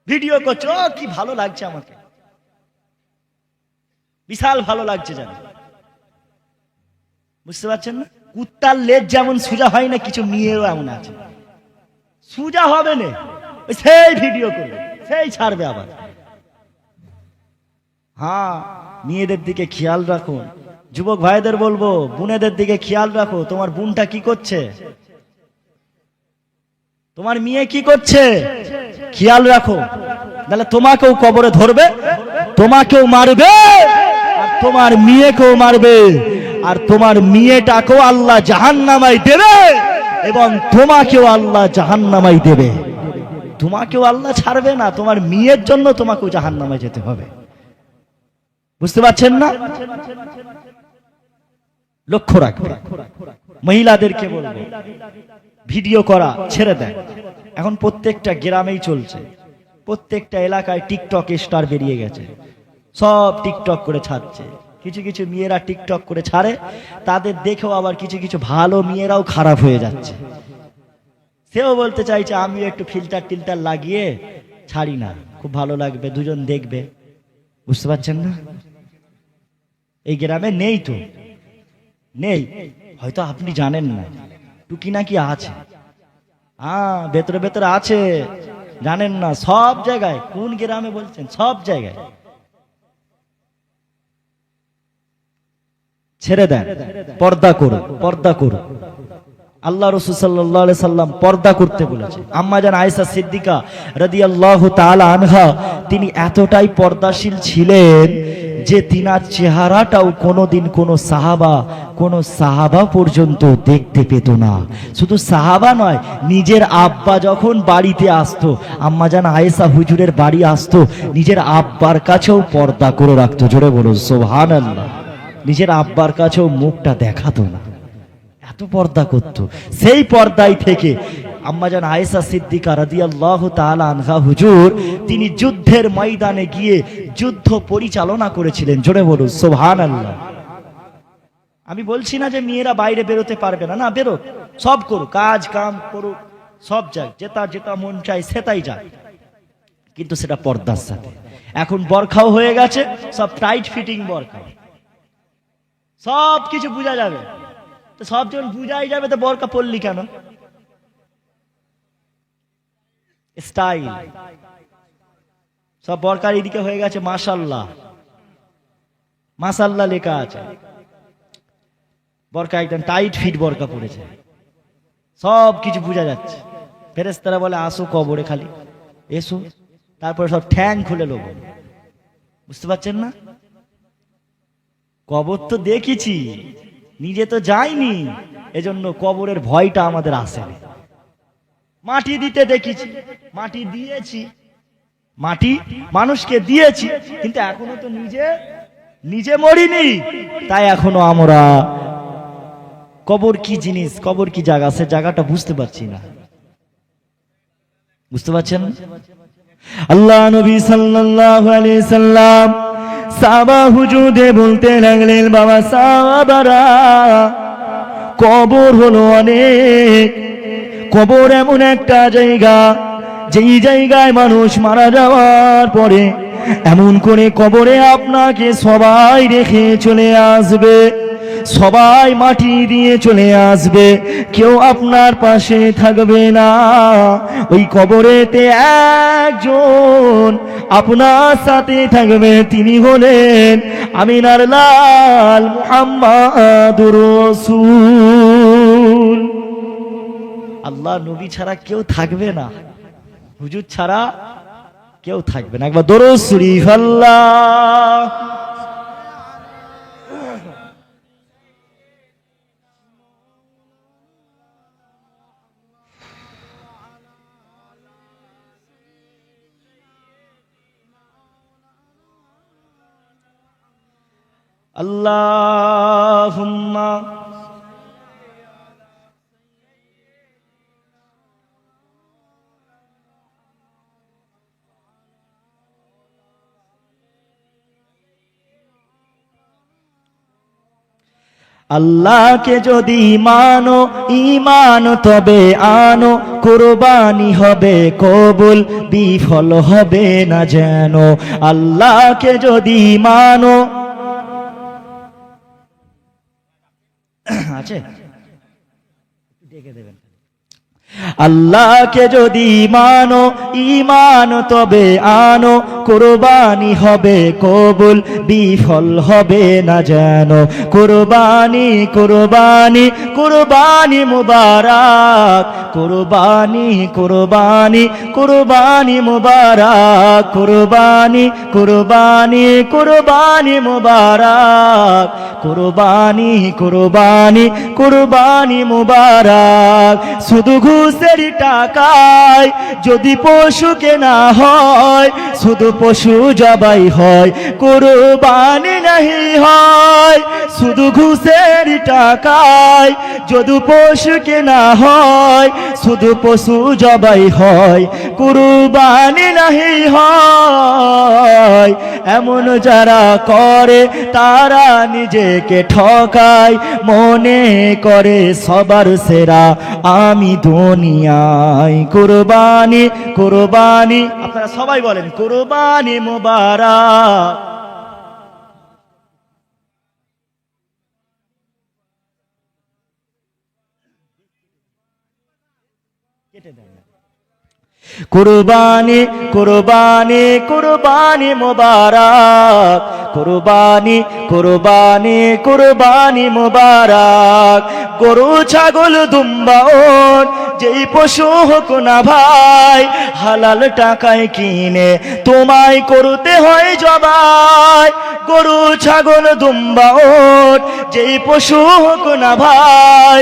ভিডিও করছে। ও কি ভালো লাগছে, আমাকে বিশাল ভালো লাগছে জানো। বুঝতে পারছেন না? কুত্তার লেজ যেমন সোজা হয় না, কিছু মেয়েরও এমন আছে, সোজা হবে না, সেই ভিডিও করবে, সেই ছাড়বে আবার। হ্যাঁ, মেয়েদের দিকে খেয়াল রাখুন। যুবক ভাইদের বলবো, বোনেদের দিকে খেয়াল রাখো, তোমার বোনটা কি করছে, তোমার মেয়ে কি করছে খেয়াল রাখো, তাহলে তোমাকেও কবরে ধরবে, তোমাকেও মারবে, আর তোমার মেয়েকেও মারবে, আর তোমার মেয়েটাকেও আল্লাহ জাহান্নামায় দেবে, এবং তোমাকেও আল্লাহ জাহান্নামায় দেবে। তোমাকেও আল্লাহ ছাড়বে না, তোমার মেয়ের জন্য তোমাকেও জাহান্নামায় যেতে হবে। বুঝতে পারছেন না? লক্ষ্য রাখবে। মহিলাদেরকে বলবো ভিডিও করা ছেড়ে দেন। এখন প্রত্যেকটা গ্রামেই চলছে, প্রত্যেকটা এলাকায় টিকটক স্টার বেরিয়ে গেছে, সব টিকটক করে ছাড়ছে। কিছু কিছু মেয়েরা টিকটক করে ছাড়ে, তাদের দেখেও আবার কিছু কিছু ভালো মেয়েরাও খারাপ হয়ে যাচ্ছে। সেও বলতে চাইছে আমিও একটু ফিল্টার টিল্টার লাগিয়ে ছাড়ি না, খুব ভালো লাগবে, দুজন দেখবে। বুঝতে পারছেন না? এই গ্রামে নেই তো, নেই, হয়তো আপনি জানেন না, টুকি নাকি আছে, ভেতরে ভেতরে আছে, জানেন না। সব জায়গায়, কোন গ্রামে বলছেন? সব জায়গায়। ছেড়ে দেন, পর্দা করুন, পর্দা করুন। আল্লাহ রাসূল সাল্লাল্লাহু আলাইহি সাল্লাম পর্দা করতে বলেছে। আম্মা জান আয়েশা সিদ্দিকা রাদিয়াল্লাহু তাআলা আনহা, তিনি এতটাই পর্দাশীল ছিলেন যে তিনার চেহারাটাও কোনোদিন কোনো সাহাবা পর্যন্ত দেখতে পেত না। শুধু সাহাবা নয়, নিজের আব্বা যখন বাড়িতে আসতো, আম্মা জান আয়েশা হুজুরের বাড়ি আসতো, নিজের আব্বার কাছেও পর্দা করে রাখতো। জোরে বলুন সুবহানাল্লাহ। নিজের আব্বার কাছেও মুখটা দেখাতো না, এত পর্দা করত। সেই পর্দায় থেকে আম্মাজান আয়েশা সিদ্দিকা রাদিয়াল্লাহু তাআলা আনহা হুজুর, তিনি যুদ্ধের ময়দানে গিয়ে যুদ্ধ পরিচালনা করেছিলেন। জোরে বলুন সুবহানাল্লাহ। আমি বলছি না যে মেয়েরা বাইরে বেরোতে পারবে না, না, বেরো, সব করুক, কাজ কাম করুক, সব যায়, যেটা যেটা মন চায় সেটাই যায়, কিন্তু সেটা পর্দার সাথে। এখন বরখাও হয়ে গেছে, সব টাইট ফিটিং বরখা, সব কিছু বোঝা যাবে। তো সব যখন বুঝাই যাবে তো বরকা পড়লি কেন? স্টাইল সব বরকার এদিকে হয়ে গেছে মাশাআল্লাহ, মাশাআল্লাহ লেখা আছে, বরকা একদম টাইট ফিট বরকা পড়েছে, সব কিছু বোঝা যাচ্ছে। ফেরেশতারা বলে আসো কবরে, খালি এসো, তারপরে সব ঠ্যাং খুলে লোব। বুঝতে পারছেন না? কবর তো দেখেছি, নিজে তো যাইনি, এজন্য কবরের ভয়টা আমাদের আসে। মাটি দিতে দেখেছি, মাটি দিয়েছি, মাটি মানুষকে দিয়েছি, কিন্তু এখনো তো নিজে মরিনি, তাই এখনো আমরা কবর কি জিনিস, কবর কি জায়গা, সে জায়গাটা বুঝতে পারছি না। বুঝতে পারছেন? আল্লাহ নবী সাল্লাল্লাহু আলাইহি সাল্লাম সাহাবা হুজুরকে বলতে লাগলেন, বাবা সাহাবারা, কবর হলো অনেক, কবর এমন একটা জায়গা, যেই জায়গায় মানুষ মারা যাওয়ার পরে এমন করে কবরে আপনাকে সবাই রেখে চলে আসবে, সবাই মাটি দিয়ে চলে আসবে, কেউ আপনার পাশে থাকবে না। ওই কবরেতে একজন আপনার সাথে থাকবে, তিনি হলেন আমিনার লাল মুহাম্মাদুর রাসূল। আল্লাহ নবী ছাড়া কেউ থাকবে না, হুজুর ছাড়া কেউ থাকবে না। একবার দরুদ শরীফ আল্লাহ। আল্লাহুম্মা আল্লাহকে যদি মানো ঈমান তবে আনো, কুরবানি হবে কবুল, বিফল হবে না যেন। আল্লাহকে যদি মানো, আছে ডেকে দেবেন। আল্লাহকে যদি মানো ঈমান তবে আনো, কুরবানি হবে কবুল, বিফল হবে না যেন। কুরবানি কুরবানি কুরবানি মুবারক, কুরবানি কুরবানি কুরবানি মুবারক, কুরবানি কুরবানি কুরবানি মুবারক, কুরবানি কুরবানি কুরবানি মুবারক। শুধু ঘুষের টাকায় যদি পশু কেনা হয়, শুধু পশু জবাই হয়, কুরবানি নাহি হয়। শুধু ঘুষের টাকায় যদি পশু কেনা হয়, শুধু পশু জবাই হয়, কুরবানি নাহি হয়। এমন যারা করে তারা নিজেকে ঠকায়, মনে করে সবার সেরা আমি দুনিয়ায়। কুরবানি কুরবানি, আপনারা সবাই বলেন কুরবানি মুবারক। কুরবানি কুরবানি কুরবানি মুবারক, কুরবানি কুরবানি কুরবানি মুবারক। গরু ছাগল দুম্বা ওট যেই পশু হোক না ভাই, হালাল টাকায় কিনে তোমায় করতে হয় জবাই। গরু ছাগল দুম্বা ওট যেই পশু হোক না ভাই,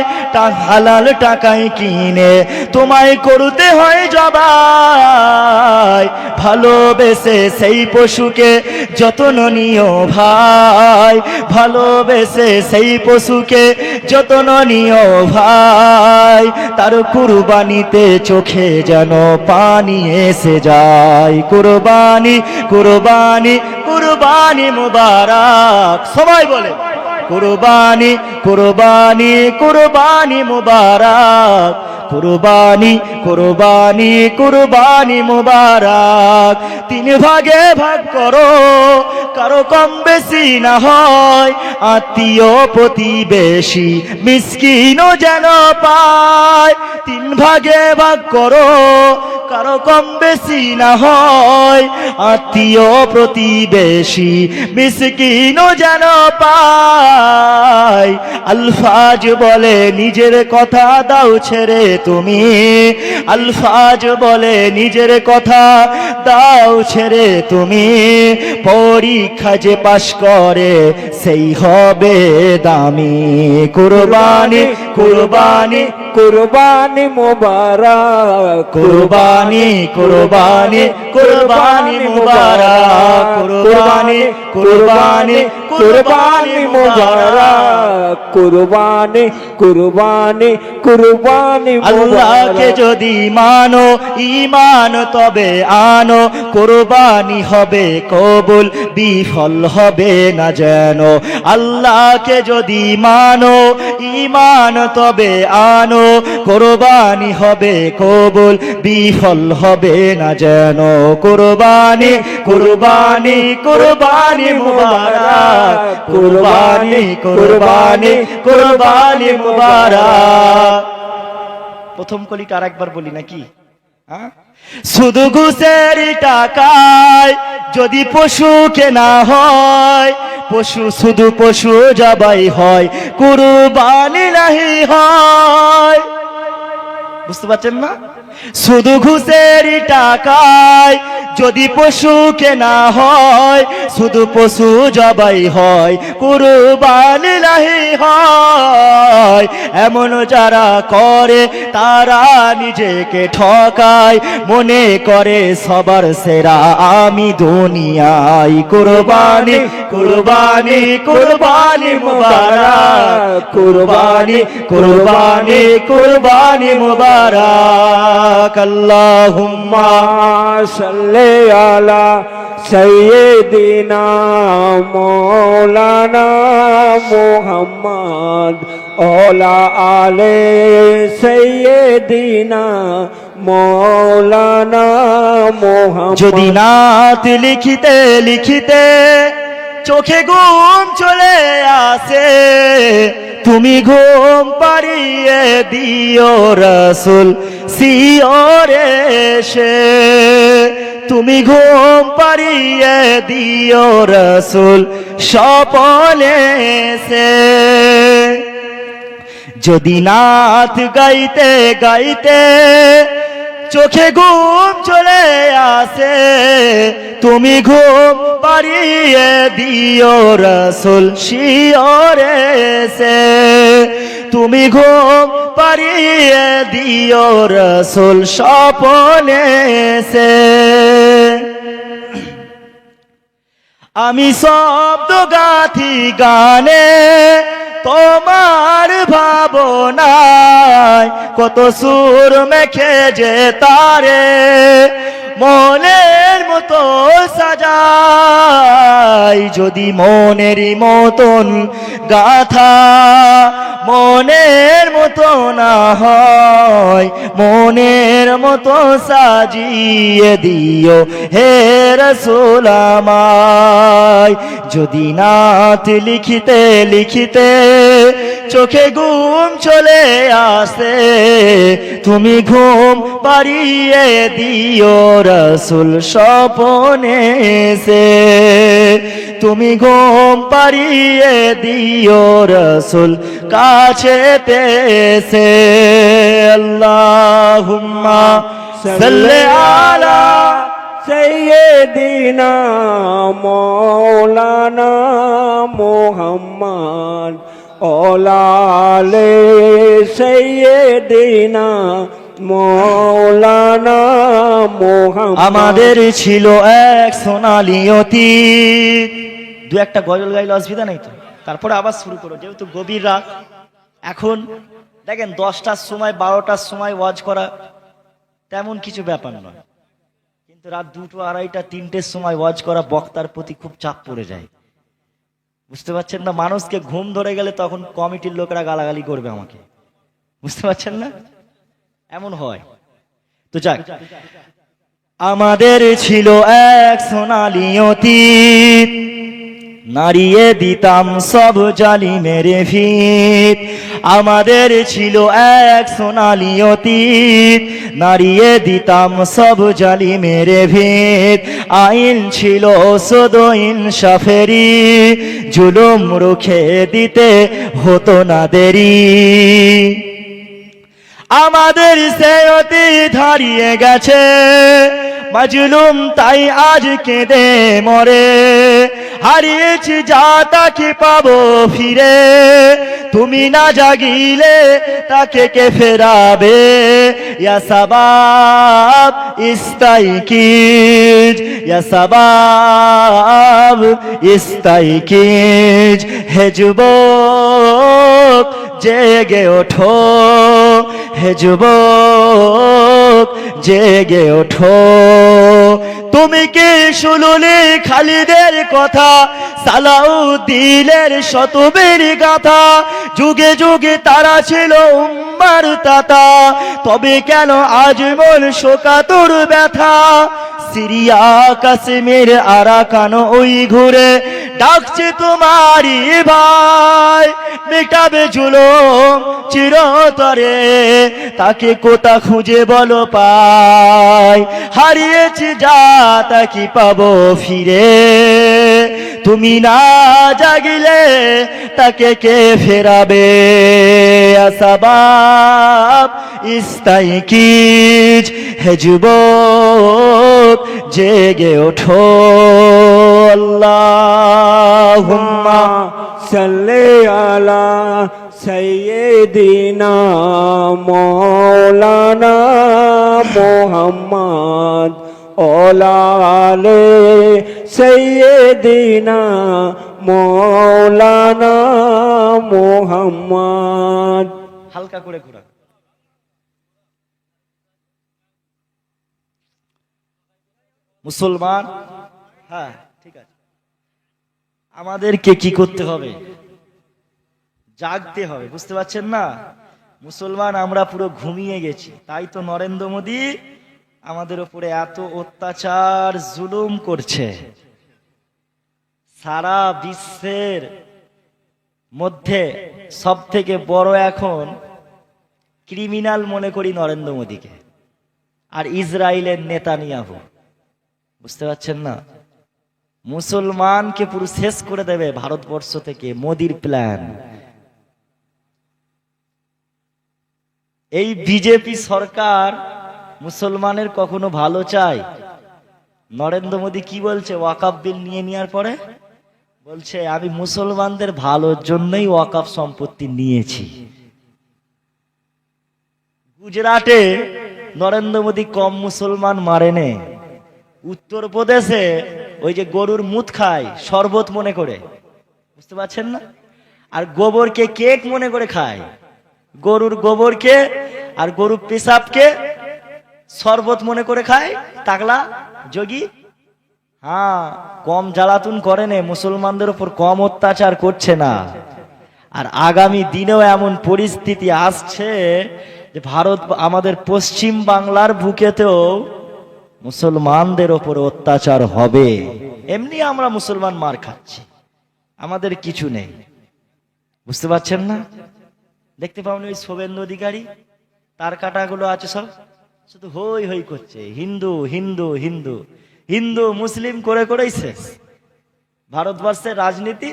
হালাল টাকায় কিনে তোমায় করতে হয় জবাই। ভালোবেসে সেই পশুকে যত্ন নিও ভাই, ভালোবেসে সেই পশুকে যত্ন নিও ভাই। তার কুরবানিতে চোখে যেন পানি এসে যায়। কুরবানি কুরবানি কুরবানি মুবারক, সবাই বলে কুরবানি কুরবানি কুরবানি মুবারক, কুরবানি কুরবানি কুরবানি মুবারক। তিন ভাগে ভাগ করো, কারো কম বেশি না হয়, আত্মীয় প্রতিবেশী মিসকিনও যেন পায়। তিন ভাগে ভাগ করো, কারো কম বেশি না হয়, আত্মীয় প্রতিবেশী মিসকিনও যেন পায়। আলফাজ বলে নিজের কথা দাও ছেড়ে তুমি, আলফাজ বলে নিজের কথা দাও ছেড়ে তুমি। পরীক্ষা যে পাশ করে সেই হবে দামি। কুরবানি কুরবানি কুরবানি মুবারক, কুরবানি কুরবানি কুরবানি মুবারক, কুরবানি কুরবানি কুরবানি মুবারক, কুরবানি কুরবানি কুরবানি আল্লাহকে যদি মানো ঈমান তবে আনো, কুরবানি হবে কবুল, বিফল হবে না যেন। আল্লাহকে যদি মানো ঈমান তবে আনো, কুরবানি হবে কবুল, বিফল হবে না যেন। কুরবানি কুরবানি কুরবানি মুবারক, কুরবানি কুরবানি কুরবানি মুবারক। প্রথম কলিটা আরেকবার বলি নাকি? শুধু ঘুষের টাকায় যদি পশু কেনা হয়, পশু শুধু পশু জবাই হয়, কুরবানি নাহি হয়। বুঝতে পারছেন না? শুধু ঘুষের টাকায় যদি পশু কেনা হয়, শুধু পশু জবাই হয়, কুরবানি নাহি হয়। এমন যারা করে তারা নিজেকে ঠকায়, মনে করে সবার সেরা আমি দুনিয়ায়। কুরবানি কুরবানি কুরবানি মুবারক, কুরবানি কুরবানি কুরবানি মুবারক। আল্লাহুম্মা সাল্লি আলা সাইয়্যিদিনা মাওলানা মুহাম্মদ ওয়ালা আলে সাইয়্যিদিনা মাওলানা মুহাম্মদ। যদি নাত লিখিতে লিখিতে চোখে ঘুম চলে আসে, তুমি ঘুম পাড়িয়ে দিও রাসূল শিওরে সে তুমি ঘুম পাড়িয়ে দিও রসুল স্বপনে সে যদি নাত গাইতে গাইতে চোখে ঘুম চলে আসে তুমি ঘুম পাড়িয়ে দিও রসুল শিওরে সে তুমি ঘুম পাড়িয়ে দিও রসুল স্বপনে সে আমি শব্দ গাথি গানে তোমার ভাবনায় কত সুর মেখে যে তারে মনের মতো সাজাই যদি মনেরই মতন গাথা মনের মতো না হয় মনের মতো সাজিয়ে দিও হে রাসূল আমায় যদি নাত লিখিতে লিখিতে চোখে ঘুম চলে আসে তুমি ঘুম পাড়িয়ে দিও রসুল স্বপনে সে তুমি ঘুম পাড়িয়ে দিও রসুল কাছেতে সে আল্লাহুম্মা সাল্লি আলা সৈয়দিনা মৌলানা মুহাম্মদ ওলালে সৈয়দিনা মৌলানা মুহাম্মদ আমাদের ছিল এক সোনালী অতীত দু একটা গজল গাইলে অসুবিধা নেই তো তারপরে আবার শুরু করো যেহেতু গভীর রাত এখন দেখেন 10টার সময় 12টার সময় ওয়াজ করা তেমন কিছু ব্যাপার নয় কিন্তু রাত 2টো 2:30টা 3টের সময় ওয়াজ করা বক্তার প্রতি খুব চাপ পড়ে যায় বুঝতে পারছেন না মানুষকে ঘুম ধরে গেলে তখন কমিটির লোকেরা গালাগালি করবে আমাকে বুঝতে পারছেন না এমন হয় তো যাক আমাদের ছিল এক সোনালী অতীত নাড়িয়ে দিতাম সব জালিমের ভিত আমাদের ছিল এক সোনালী অতীত নাড়িয়ে দিতাম সব জালিমের ভিত আইন ছিল ওসদ ইনসাফেরি জুলুম রুখে দিতে হতো না দেরি আমাদের সে অতীত হারিয়ে গেছে মাজলুম তাই আজ কেঁদে মরে হারিয়েছি যা তাকে পাবো ফিরে তুমি না জাগিলে তাকে কে ফেরাবে ইয়া সাবাব ইস্তাইকিজ ইয়া সাবাব ইস্তাইকিজ হে যুবক জেগে ওঠো হে যুবক জেগে ওঠো তুমি কি শুনলে খালিদের কথা সালাউদ্দিনের শতবীর গাথা যুগে যুগে তারা ছিল উম্মার তাতা তবে কেন আজ মন শোকাতুর ব্যথা সিরিয়া কাশ্মীর আরাকান ওই ঘুরে ডাকছে তোমারই ভাই মেটাবে জুলুম চিরতরে তাকে কোথা খুঁজে বলো পাই হারিয়েছি যা তা কি পাবো ফিরে তুমি না জাগিলে তাকে কে ফেরাবে আসবাব ইস্তাইকিজ হে যুবক জেগে ওঠো আল্লাহুম্মা সাল্লি আলা সৈয়দিনা মৌলানা মুহাম্মদ ওলালে সৈয়দিনা মৌলানা মুহাম্মদ হালকা করে ঘোরা মুসলমান হ্যাঁ ঠিক আছে আমাদেরকে কি করতে হবে জাগতে হবে বুঝতে পারছেন না মুসলমান আমরা পুরো ঘুমিয়ে গেছি তাই তো নরেন্দ্র মোদী আমাদের উপরে এত অত্যাচার জুলুম করছে সারা বিশ্বের মধ্যে সব থেকে বড় এখন ক্রিমিনাল মনে করি নরেন্দ্র মোদীকে, আর ইসরায়েলের নেতানিয়াহু। বুঝতে পারছেন না? মুসলমানকে পুরো শেষ করে দেবে ভারতবর্ষ থেকে মোদির প্ল্যান। এই বিজেপি সরকার মুসলমানের কখনো ভালো চায়? নরেন্দ্র মোদী কি বলছে ওয়াকফ বিল নিয়ে নেওয়ার পরে? বলছে আমি মুসলমানদের ভালোর জন্যই ওয়াকফ সম্পত্তি নিয়েছি। গুজরাটে নরেন্দ্র মোদী কম মুসলমান মারেনে। উত্তরপ্রদেশে ওই যে গরুর মুত খায় শরবত মনে করে, বুঝতে পারছেন না? আর গোবরকে কেক মনে করে খায়, গরুর গোবরকে আর গরুর পেশাবকে শরবত মনে করে খায় টাকলা যোগী। হ্যাঁ, কম জ্বালাতন করে না, মুসলমানদের উপর কম অত্যাচার করছে না। আর আগামী দিনেও এমন পরিস্থিতি আসছে যে ভারত আমাদের পশ্চিম বাংলার বুকেতেও মুসলমানদের ওপর অত্যাচার হবে। এমনি আমরা মুসলমান মার খাচ্ছি, আমাদের কিছু নেই। বুঝতে পারছেন না? দেখতে পাওনি ওই শুভেন্দু অধিকারী, তার কাটাগুলো আছে সব শুধু হই হই করছে, হিন্দু হিন্দু হিন্দু হিন্দু মুসলিম করে করেই শেষ। ভারতবর্ষের রাজনীতি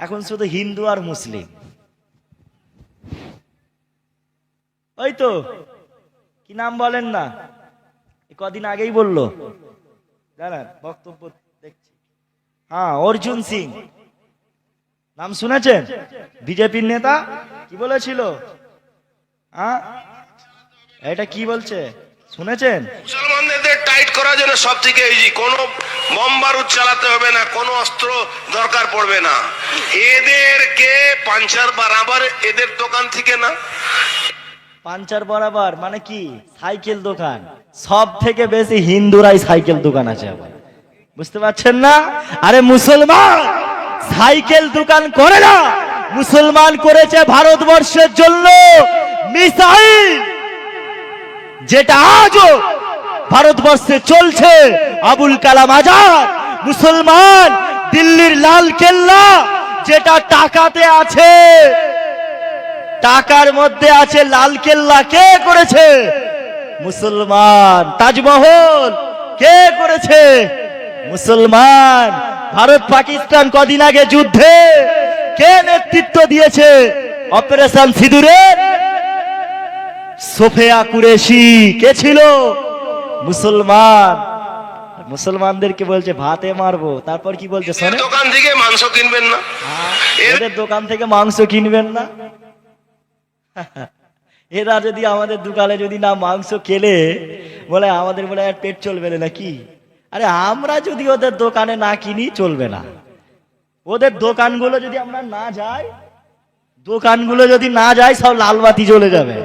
এখন শুধু হিন্দু আর মুসলিম। ওই তো কি নাম বলেন না, কদিন আগেই বললো, জানেন বক্তব্য দেখছি। হ্যাঁ, অর্জুন সিং নাম শুনেছেন? বিজেপির নেতা কি বলেছিল? হ্যাঁ, এটা কি বলছে শুনেছেন? মুসলমানদের টাইট করার জন্য সব থেকে ইজি, কোনো বোম বারুদ চালাতে হবে না, কোনো অস্ত্র দরকার পড়বে না। এদেরকে পাঞ্চার বরাবর এদের দোকান থেকে না, পাঞ্চার বরাবর মানে কি? সাইকেল দোকান। সব থেকে বেশি হিন্দুরাই সাইকেল দোকান আছে আবার, বুঝতে পারছেন না? আরে মুসলমান সাইকেল দোকান করে না, মুসলমান করেছে ভারতবর্ষের জন্য মিসাইল, যেটা আজও ভারতবর্ষে চলছে। আবুল কালাম আজাদ মুসলমান, দিল্লির লাল কেল্লা যেটা টাকাতে আছে, টাকার মধ্যে আছে লাল কেল্লা, কে করেছে? মুসলমান। তাজমহল কে করেছে? মুসলমান। ভারত পাকিস্তান কদিন আগে যুদ্ধে কে নেতৃত্ব দিয়েছে? অপারেশন সিঁদুরের সোফিয়া কুরেশি কে ছিল? মুসলমান। মুসলমানদেরকে বলছে ভাতে মারবো, তারপর কি বলছে শোনে? দোকান থেকে মাংস কিনবেন না, এদের দোকান থেকে মাংস কিনবেন না। এরা যদি আমাদের দোকানে যদি না মাংস খেলে বলে আমাদের বলে আর পেট চলবে না নাকি? আরে আমরা যদি ওদের দোকানে না কিনি চলবে না। ওদের দোকানগুলো যদি আমরা না যাই, দোকানগুলো যদি না যায় সব লালবাতি জ্বলে যাবে।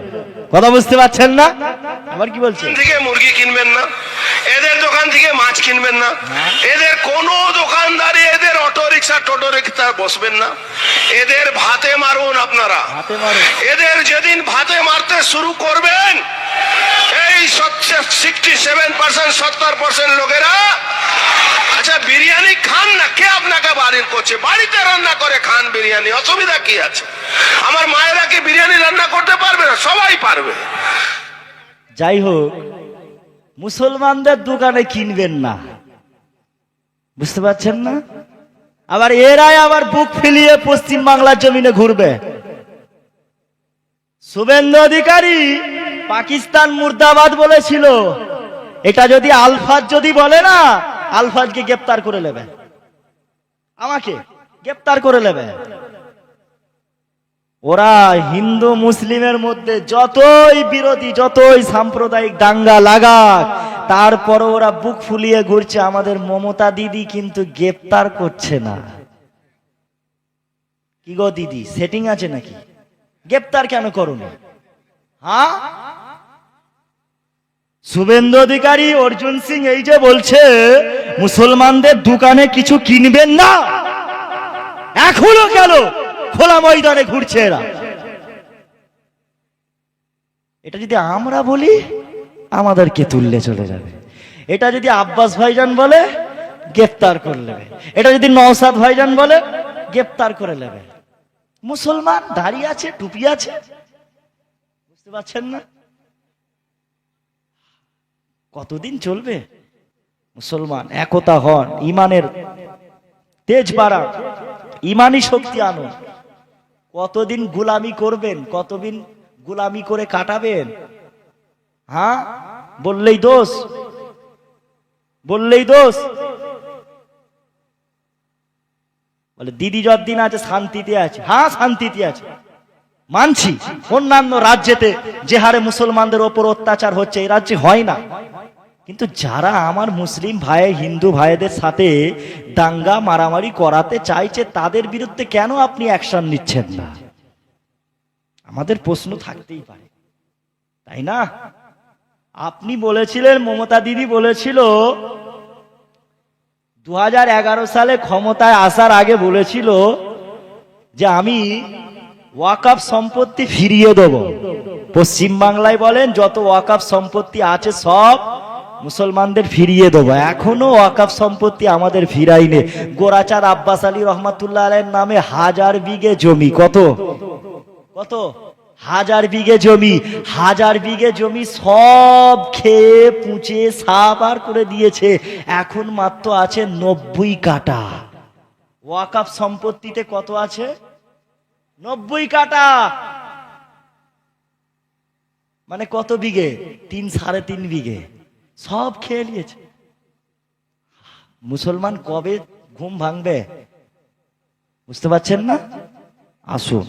কথা বুঝতে পারছেন না? আবার কি বলছে? থেকে মুরগি কিনবেন না, এদের দোকান থেকে মাছ কিনবেন না, এদের কোনো দোকানদারি, এদের অটো রিক্সা টোটো রিক্সা বসবেন না, এদের ভাতে মারুন আপনারা। হাতে মারো। এদের যেদিন ভাতে মারতে শুরু করবেন, এই 67% 70% লোকেরা আচ্ছা বিরিয়ানি খান না, কে আপনাকে বাড়ির করছে? বাড়িতে রান্না করে খান বিরিয়ানি, অসুবিধা কি আছে? আমার মায়েরা কি বিরিয়ানি রান্না করতে পারবে না? সবাই পারবে। যাই হোক, মুসলমানদের দোকানে কিনবেন না, বুঝতে পারছেন না? আবার এরাই আবার বুক ফিলিয়ে পশ্চিম বাংলার জমিনে ঘুরবে। শুভেন্দু অধিকারী পাকিস্তান মুর্দাবাদ বলেছিল, এটা যদি আলফাজ যদি বলে না, আলফাজকে গ্রেপ্তার করে নেবে, আমাকে গ্রেপ্তার করে নেবে। ওরা হিন্দু মুসলিমের মধ্যে যতই বিরোধী, যতই সাম্প্রদায়িক দাঙ্গা লাগাক, তারপর ওরা বুক ফুলিয়ে ঘুরছে। আমাদের মমতা দিদি কিন্তু গ্রেপ্তার করছে না। কি গো দিদি, সেটিং আছে নাকি? গ্রেপ্তার কেন করুন? হ্যাঁ, শুভেন্দু অধিকারী, অর্জুন সিং এই যে বলছে মুসলমানদের দোকানে কিছু কিনবেন না, এখনো কেন খোলা ময়দানে ঘুরছে এরা? এটা যদি আমরা বলি আমাদেরকে তুললে চলে যাবে। এটা যদি আব্বাস ভাইজান বলে গ্রেপ্তার করে নেবে। এটা যদি নওশাদ ভাইজান বলে গ্রেপ্তার করে নেবে। মুসলমান দাড়ি আছে, টুপি আছে, বুঝতে বুঝতে পারছেন না? কতদিন চলবে? মুসলমান একতা হন, ইমানের তেজ বাড়ান, ইমানি শক্তি আনুন। কতদিন গোলামি করবেন? কতদিন গোলামি করে কাটাবেন? হ্যাঁ, বললেই দোষ, বললেই দোষ। বলে দিদি যতদিন আছে শান্তিতে আছে। হ্যাঁ, শান্তিতে আছে, মানছি। অন্যান্য রাজ্যেতে যে হারে মুসলমানদের ওপর অত্যাচার হচ্ছে এই রাজ্যে হয় না, কিন্তু যারা আমার মুসলিম ভাই হিন্দু ভাইদের সাথে দাঙ্গা মারামারি করাতে চাইছে তাদের বিরুদ্ধে কেন আপনি অ্যাকশন নিচ্ছেন না? আমাদের প্রশ্ন থাকতেই পারে, তাই না? আপনি বলেছিলেন, মমতা দিদি বলেছিল 2011 সালে ক্ষমতায় আসার আগে বলেছিল যে আমি ওয়াকফ সম্পত্তি ফিরিয়ে দেব। পশ্চিম বাংলায় বলেন যত ওয়াকফ সম্পত্তি আছে সব মুসলমানদের ফিরিয়ে দেবো। এখনো ওয়াকফ সম্পত্তি আমাদের ফিরাইনি। গোরাচাঁদ আব্বাস আলী রহমাতুল্লাহ আলাইহির নামে 1000 বিঘে জমি, কত কত 1000 বিঘে জমি, 1000 বিঘে জমি সব খেয়ে পুঁচে সাবার করে দিয়েছে। এখন মাত্র আছে 90 কাঠা। ওয়াকফ সম্পত্তিতে কত আছে? 90 কাঠা। মানে কত বিঘে? 3 সাড়ে 3 বিঘে সব খেয়ে নিয়েছে। মুসলমান কবে ঘুম ভাঙবে? বুঝতে পারছেন না? আসুন,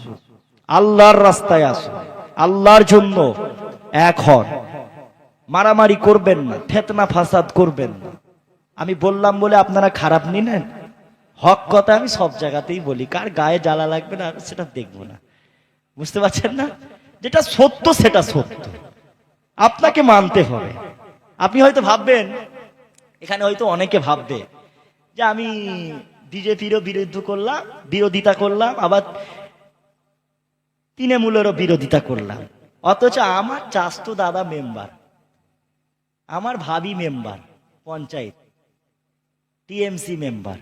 আল্লাহর রাস্তায় আসুন, আল্লাহর জন্য এক হন। মারামারি করবেন না, ফিতনা ফাসাদ করবেন না। আমি বললাম বলে আপনারা খারাপ নিলেন? হক কথা আমি সব জায়গাতেই বলি, কার গায়ে জ্বালা লাগবে না সেটা দেখবো না। বুঝতে পারছেন না? যেটা সত্য সেটা সত্য, আপনাকে মানতে হবে। আপনি হয়তো ভাববেন, এখানে হয়তো অনেকে ভাববে যে আমি বিজেপিরও বিরোধিতা করলাম, আবার তৃণমূলেরও বিরোধিতা করলাম, অথচ আমার চাচতো দাদা মেম্বার, আমার ভাবি মেম্বার পঞ্চায়েত, টিএমসি মেম্বার,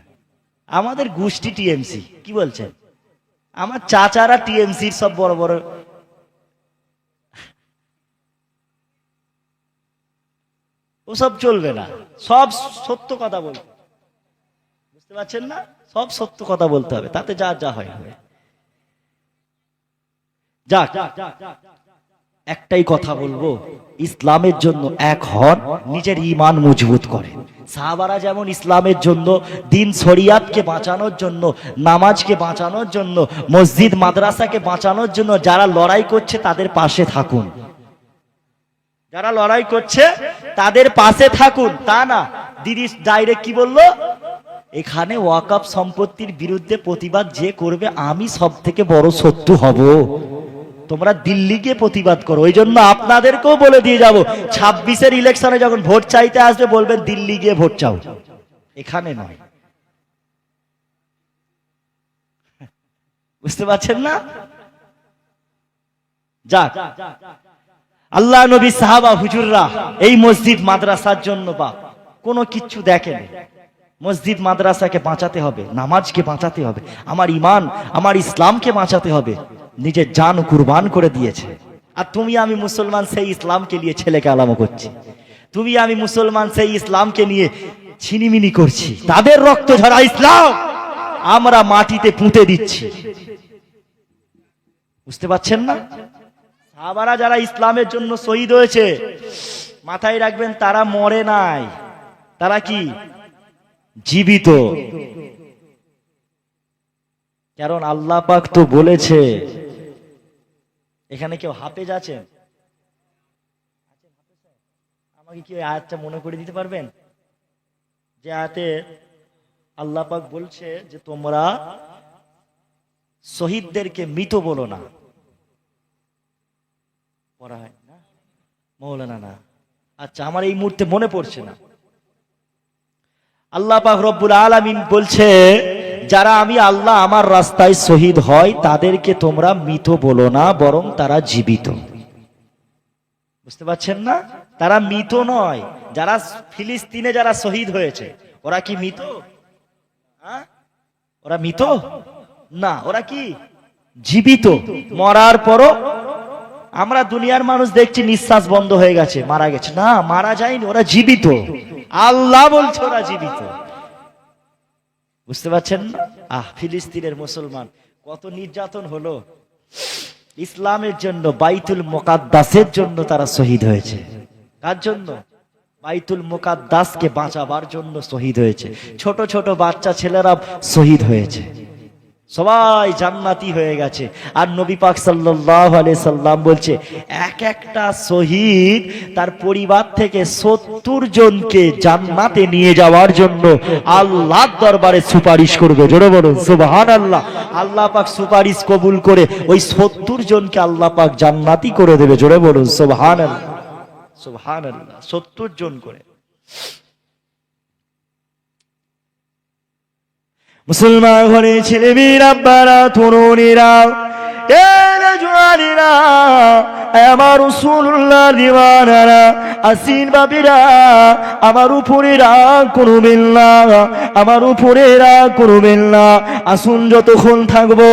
আমাদের গোষ্ঠী টিএমসি। কি বলছেন? আমার চাচারা টিএমসির সব বড় বড়। ওসব চলবে না, সব সত্য কথা বলতে। বুঝতে পারছেন না? সব সত্য কথা বলতে হবে, তাতে যা যা হয় হবে। যাক, একটাই কথা বলবো, ইসলামের জন্য এক হন, নিজের ঈমান মজবুত করেন। সাহাবারা যেমন ইসলামের জন্য, দিন শরিয়াতকে বাঁচানোর জন্য, নামাজকে বাঁচানোর জন্য, মসজিদ মাদ্রাসাকে বাঁচানোর জন্য যারা লড়াই করছে তাদের পাশে থাকুন। যারা লড়াই করছে তাদের পাশে থাকুন। তা না দিদি ডাইরেক্ট কি বললো, এখানে ওয়াকফ সম্পত্তির বিরুদ্ধে প্রতিবাদ যে করবে আমি সব থেকে বড় শত্রু হব। তোমরা দিল্লি গিয়ে প্রতিবাদ করো। ওই জন্য আপনাদেরকেও বলে দিয়ে যাব, 26-এর ইলেকশনে যখন ভোট চাইতে আসবে বলবেন দিল্লি গিয়ে ভোট চাও, এখানে নয়। বুঝতে পারছেন না? যাক, আল্লাহ নবী সাহাবা হুজুররা এই মসজিদ মাদ্রাসার জন্য বা কোনো কিচ্ছু দেখেন। মসজিদ মাদ্রাসাকে বাঁচাতে হবে, নামাজকে বাঁচাতে হবে, আমার ঈমান আমার ইসলামকে বাঁচাতে হবে, নিজের জান কুরবান করে দিয়েছে। আর তুমি আমি মুসলমান সেই ইসলামকে নিয়ে ছেলেকে আলামো করছি, তুমি আমি মুসলমান সেই ইসলামকে নিয়ে ছিনিমিনি করছি। তাদের রক্ত ঝরা ইসলাম আমরা মাটিতে পুঁতে দিচ্ছি। বুঝতে পারছেন না? সাহাবারা যারা ইসলামের জন্য শহীদ হয়েছে, মাথায় রাখবেন তারা মরে নাই, তারা কি জীবিত। কারণ আল্লাহ পাক তো বলেছে। এখানে কেউ হাফেজ আছেন? আমাকে কি আয়াতটা মনে করে দিতে পারবেন? যে আয়াতে আল্লাহ পাক বলছে যে তোমরা শহীদদেরকে মৃত বলো না। পড়া হয় না মৌলানা? না, আচ্ছা, আমার এই মুহূর্তে মনে পড়ছে না। আল্লাহ পাক রব্বুল আলামিন বলছে যারা আমি আল্লাহ আমার রাস্তায় শহীদ হয় তাদেরকে তোমরা মৃত বলো না, বরং তারা জীবিত। বুঝতে পারছেন না? তারা মৃত নয়। যারা ফিলিস্তিনে যারা শহীদ হয়েছে ওরা কি মৃত? ওরা মৃত না, ওরা কি জীবিত। মরার পরও আমরা দুনিয়ার মানুষ দেখছি নিঃশ্বাস বন্ধ হয়ে গেছে, মারা গেছে। না, মারা যায়নি, ওরা জীবিত। আল্লাহ বলছে ওরা জীবিত। বুঝতে পারছেন না? ফিলিস্তিনের মুসলমান কত নির্যাতন হলো, ইসলামের জন্য, বাইতুল মুকাদ্দাসের জন্য তারা শহীদ হয়েছে। কার জন্য? বাইতুল মুকাদ্দাসকে বাঁচাবার জন্য শহীদ হয়েছে। ছোট ছোট বাচ্চা ছেলেরা শহীদ হয়েছে, সবাই জান্নাতি হয়ে গেছে। আর নবী পাক সাল্লাল্লাহু আলাইহি সাল্লাম বলছে, এক একটা শহীদ তার পরিবার থেকে 70 জনকে জান্নাতে নিয়ে যাওয়ার জন্য আল্লাহর দরবারে সুপারিশ করবে। জোরে বলুন সুবহানাল্লাহ। আল্লাহ পাক সুপারিশ কবুল করে ওই 70 জনকে আল্লাহ পাক জান্নাতি করে দেবে। জোরে বলুন সুবহানাল্লাহ, সুবহানাল্লাহ। 70 জন করে। মুসলমান ঘরে ছেলে মেয়েরা, আব্বারা, তরুণীরা, জোয়ানিরা, আমার রাসূলুল্লাহ দিওয়ানারা, আসিন বাবিরা, আমার উপরে রাগ করবেন না, আমার উপরে রাগ করবেন না। আসুন যতক্ষণ থাকবো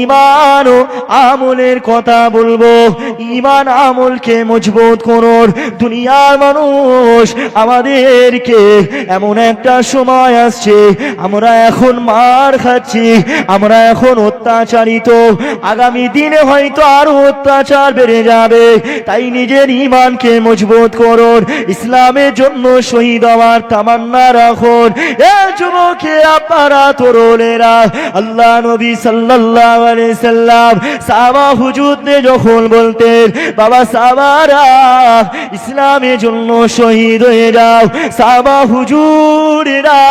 ঈমান ও আমলের কথা বলবো। ঈমান আমলকে মজবুত করুন। দুনিয়ার মানুষ আমাদেরকে, এমন একটা সময় আসছে আমরা এখন মার খাচ্ছি, আমরা এখন অত্যাচারিত, আগামী দিনে হয়তো আরো অত্যাচার বেড়ে যাবে। তাই নিজের ঈমানকে মজবুত করুন, ইসলামের জন্য শহীদ হওয়ার তামান্না রাখুন। এ যুবকে, আপনারা, তরুণেরা, আল্লাহ নবী সাল্লাল্লাহু আলাইহি সাল্লাম সাহাবা হুজুরদের যখন বলতেন, বাবা সাহাবারা ইসলামের জন্য শহীদ হয়ে যাও, সাহাবা হুজুরেরা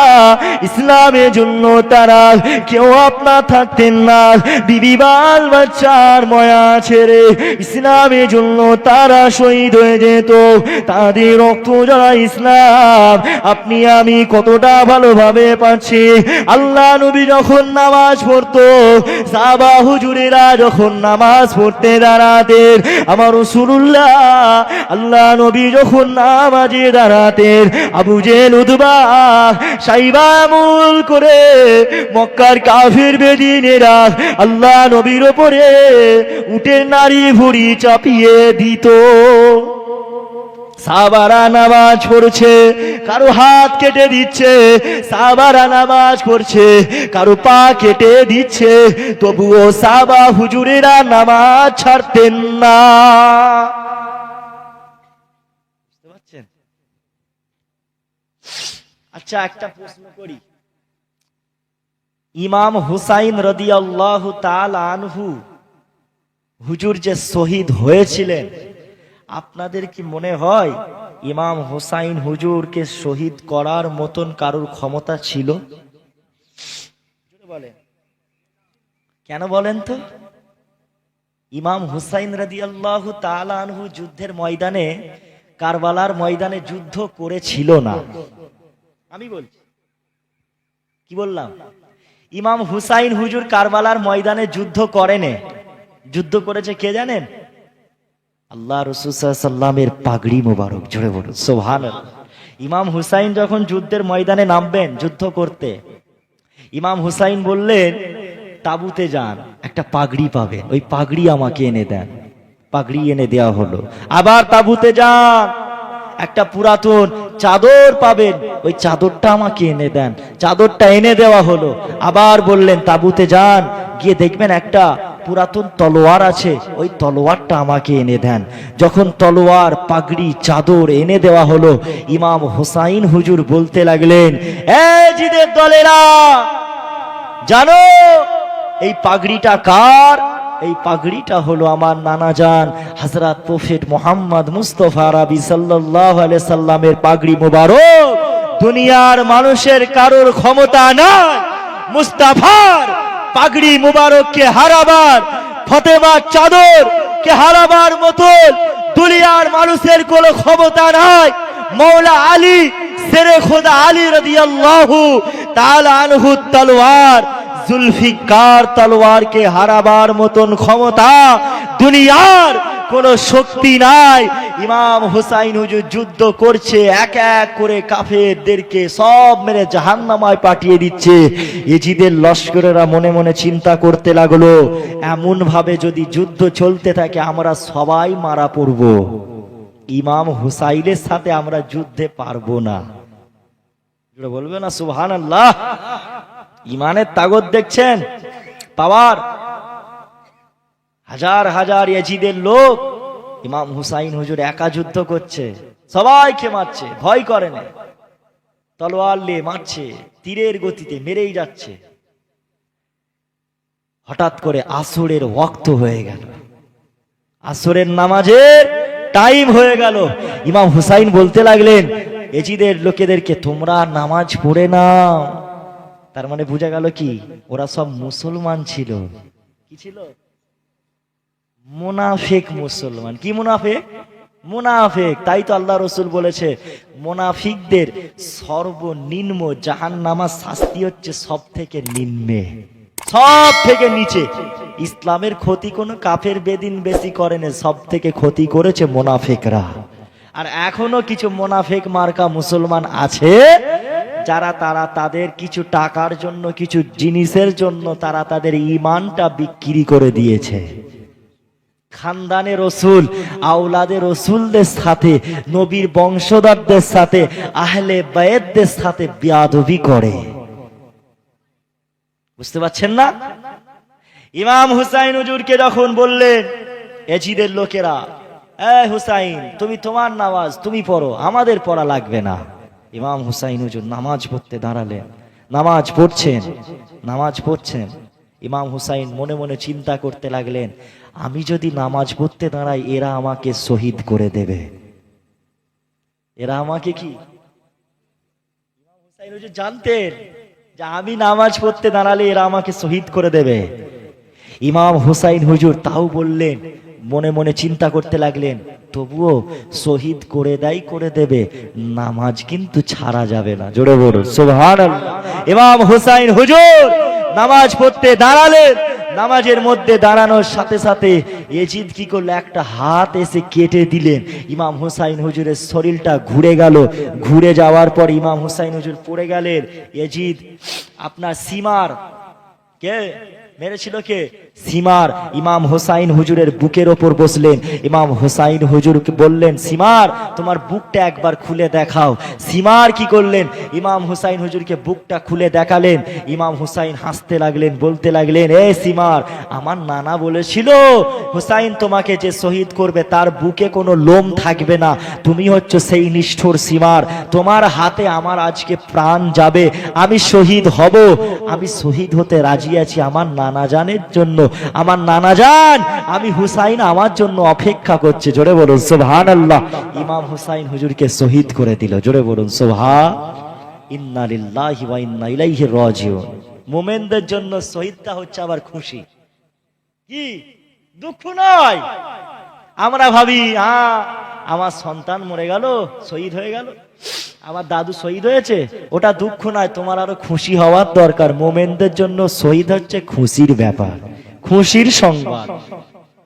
ইসলামের জন্য তারা কেউ আপনা থাকতেন না, বিবি বাল বাচ্চার ময়া ছেড়ে ইসলামের জন্য তারা শহীদ হয়ে যেত। তাদের রক্ত যারা ইসলাম আপনি আমি কতটা ভালোভাবে পাচ্ছি। আল্লাহ নবী যখন নামাজ পড়তো, সাহাবা হুজুরেরা যখন নামাজ পড়তে দাঁড়াতেন, আমার রাসূলুল্লাহ আল্লাহ নবী যখন নামাজে দাঁড়াতেন, আবু জেল, উতবা, সাইবা আমল করে মক্কার কাফির বেদিনেরা আল্লাহ নবীর উপরে উটের নারী ভুঁড়ি চাপিয়ে দিত। সাহাবারা নামাজ পড়ছে, কারো হাত কেটে দিচ্ছে, সাহাবারা নামাজ পড়ছে, কারো পা কেটে দিচ্ছে, তবুও সাহাবা হুজুরেরা নামাজ ছাড়তেন না। বুঝতে পারছেন? আচ্ছা, একটা প্রশ্ন করি। ইমাম হুসাইন রাদিয়াল্লাহু তাআলা আনহু হুজুর যে শহীদ হয়েছিলেন, আপনাদের কি মনে হয় ইমাম হুসাইন হুজুরকে শহীদ করার মতন কারোর ক্ষমতা ছিল? কেন বলেন তো? ইমাম হুসাইন রাদিয়াল্লাহু তাআলা আনহু যুদ্ধের ময়দানে, কারবালার ময়দানে যুদ্ধ করেছিল না। আমি বলছি, কি বললাম? ইমাম হুসাইন হুজুর কারবালার ময়দানে যুদ্ধ করেনি। যুদ্ধ করেছে কে জানেন? আল্লাহ রাসূল সাল্লাল্লাহু আলাইহি সাল্লামের পাগড়ি মোবারক। জোরে বলুন সুবহানাল্লাহ। ইমাম হুসাইন যখন যুদ্ধের ময়দানে নামবেন যুদ্ধ করতে, ইমাম হুসাইন বললেন, তাবুতে যান, একটা পাগড়ি পাবেন, ওই পাগড়ি আমাকে এনে দেন। পাগড়ি এনে দেওয়া হলো। আবার তাবুতে যান, একটা পুরাতন চাদর পাবেন, ওই চাদরটা আমাকে এনে দেন। চাদরটা এনে দেওয়া হলো। আবার বললেন, তাবুতে যান, গিয়ে দেখবেন একটা পুরাতন তলোয়ার আছে, ওই তলোয়ারটা আমাকে এনে দেন। যখন তলোয়ার, পাগড়ি, চাদর এনে দেওয়া হলো, ইমাম হুসাইন হুজুর বলতে লাগলেন, এ জিদের দলেরা, জানো এই পাগড়িটা কার? এই পাগড়িটা হলো আমার নানা জান হযরত প্রফেট মুহাম্মদ মুস্তাফা আরবি সাল্লাল্লাহু আলাইহি সাল্লামের পাগড়ি মোবারক। দুনিয়ার মানুষের কারোর ক্ষমতা নাই মুস্তাফার পাগড়ি মোবারককে হারাবার, ফাতেমার চাদর কে হারাবার মতো দুনিয়ার মানুষের কোনো ক্ষমতা নাই। মৌলা আলী, শেরে খোদা আলী রাদিয়াল্লাহু তাআলা আনহু তলোয়ার, জুলফিকার তলোয়ারকে হারাবার মতন ক্ষমতা দুনিয়ার কোনো শক্তি নাই। ইমাম হুসাইন হুজুর যুদ্ধ করছে, এক এক করে কাফেরদেরকে সব মেরে জাহান্নামায় পাঠিয়ে দিচ্ছে। ইজিদের লস্করেরা মনে মনে চিন্তা করতে লাগলো, এমন ভাবে যদি যুদ্ধ চলতে থাকে আমরা সবাই মারা পড়ব, ইমাম হুসাইনের সাথে আমরা যুদ্ধে পারবো না। বলবে না সুবহানাল্লাহ? ইমানের তাগত দেখছেন, পাওয়ার। হাজার হাজার ইয়াজিদের লোক, ইমাম হুসাইন হুজুর একা যুদ্ধ করছে, সবাইকে মারছে, ভয় করে না, তলোয়ার নিয়ে মারছে, তীরের গতিতে মেরেই যাচ্ছে। হঠাৎ করে আসরের ওয়াক্ত হয়ে গেল, আসরের নামাজের টাইম হয়ে গেল। ইমাম হুসাইন বলতে লাগলেন এজিদের লোকেদেরকে, তোমরা নামাজ পড়ে নাও। তার মানে বোঝা গেল কি, ওরা সব মুসলমান ছিল। কি ছিল? মুনাফিক মুসলমান। কি মুনাফিক? মুনাফিক। তাই তো আল্লাহ রসুল বলেছে, মুনাফিকদের সর্বনিম্ন জাহান্নামা শাস্তি হচ্ছে সব থেকে নিম্নে, সব থেকে নিচে। ইসলামের ক্ষতি কোনো কাফের বেদিন বেশি করেনি, সব থেকে ক্ষতি করেছে মুনাফিকরা। আর এখনো কিছু মুনাফিক মার্কা মুসলমান আছে, যারা তাদের কিছু টাকার জন্য, কিছু জিনিসের জন্য তারা তাদের ঈমানটা বিক্রি করে দিয়েছে। খানদানে রসুল, আওলাদে রসুলদের সাথে, নবীর বংশধরদের সাথে, আহলে বায়েতদের সাথে বেয়াদবি করে। বুঝতে পারছেন না? ইমাম হুসাইন হুজুরকে যখন বললেন এজিদের লোকেরা, এ হুসাইন, তুমি তোমার নামাজ তুমি পড়ো, আমাদের পড়া লাগবে না। ইমাম হুসাইন হুজুর নামাজ পড়তে দাঁড়ালেন, নামাজ পড়ছেন। ইমাম হুসাইন মনে মনে চিন্তা করতে লাগলেন, আমি যদি নামাজ পড়তে দাঁড়াই এরা আমাকে শহীদ করে দেবে। এরা আমাকে কি? ইমাম হুসাইন হুজুর জানতেন যে আমি নামাজ পড়তে দাঁড়ালে এরা আমাকে শহীদ করে দেবে। ইমাম হুসাইন হুজুর তাও বললেন, মনে মনে চিন্তা করতে লাগলেন, তবুও শহীদ করে দেবে, নামাজ কিন্তু ছাড়া যাবে না। জোরে বলুন সুবহানাল্লাহ। ইমাম হুসাইন হুজুর নামাজ পড়তে দাঁড়ালেন, নামাজের মধ্যে দাঁড়ানোর সাথে সাথে এজিদ কি করলো, একটা হাত এসে কেটে দিলেন। ইমাম হুসাইন হুজুরের শরীরটা ঘুরে গেল, ঘুরে যাওয়ার পর ইমাম হুসাইন হুজুর পড়ে গেলেন। এজিদ আপনার সীমার কে মেরেছিল? কে? সীমার ইমাম হুসাইন হুজুরের বুকের ওপর বসলেন। ইমাম হুসাইন হুজুরকে বললেন, সীমার তোমার বুকটা একবার খুলে দেখাও। সীমার কি করলেন, ইমাম হুসাইন হুজুরকে বুকটা খুলে দেখালেন। ইমাম হুসাইন হাসতে লাগলেন, বলতে লাগলেন, এ সীমার, আমার নানা বলেছিল হুসাইন তোমাকে যে শহীদ করবে তার বুকে কোনো লোম থাকবে না, তুমি হচ্ছে সেই নিষ্ঠুর সীমার, তোমার হাতে আমার আজকে প্রাণ যাবে, আমি শহীদ হব, আমি শহীদ হতে রাজি আছি আমার নানা জানের জন্য। আমার নানা জান, আমি হুসাইন আমার জন্য অপেক্ষা করছে। জোরে বলুন সুবহানাল্লাহ। ইমাম হুসাইন হুজুরকে শহীদ করে দিল। জোরে বলুন সুবহান। ইন্না লিল্লাহি ওয়া ইন্না ইলাইহি রাজিউন। মুমিনদের জন্য শহীদটা হচ্ছে আবার খুশি, কি দুঃখ নয়। আমরা ভাবি, আমার সন্তান মরে গেল, শহীদ হয়ে গেল, আমার দাদু শহীদ হয়েছে, ওটা দুঃখ নয়, তোমার আরো খুশি হওয়ার দরকার। মোমেনদের জন্য শহীদ হচ্ছে খুশির ব্যাপার, খুশির সংবাদ।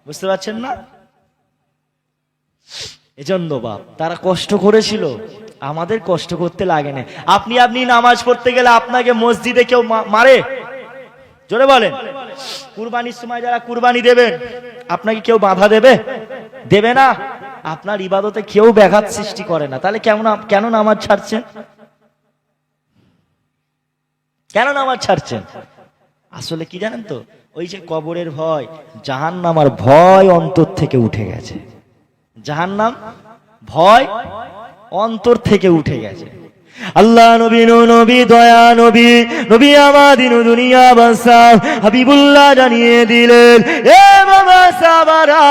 বুঝতে পারছেন না? এজন্য বাপ তারা কষ্ট করেছিল, আমাদের কষ্ট করতে লাগে না। আপনি নামাজ পড়তে গেলে আপনাকে মসজিদে কেউ মারে? জোরে বলেন। কুরবানির সময় যারা কুরবানি দেবেন, আপনাকে কেউ বাধা দেবে না? আপনার ইবাদতে কেউ ব্যাঘাত সৃষ্টি করে না, তাহলে কেন নামাজ ছাড়ছেন? কেন নামাজ ছাড়ছেন? আসলে কি জানেন তো, ওই যে কবরের ভয়, জাহান্নামের ভয় অন্তর থেকে উঠে গেছে। জাহান্নাম ভয় অন্তর থেকে উঠে গেছে। আল্লাহ নবী নবী দয়া নবী নবী আমাদিন দুনিয়া বাদশাহ হাবিবুল্লাহ জানিয়ে দিলেন, এ বাবা সাহাবারা,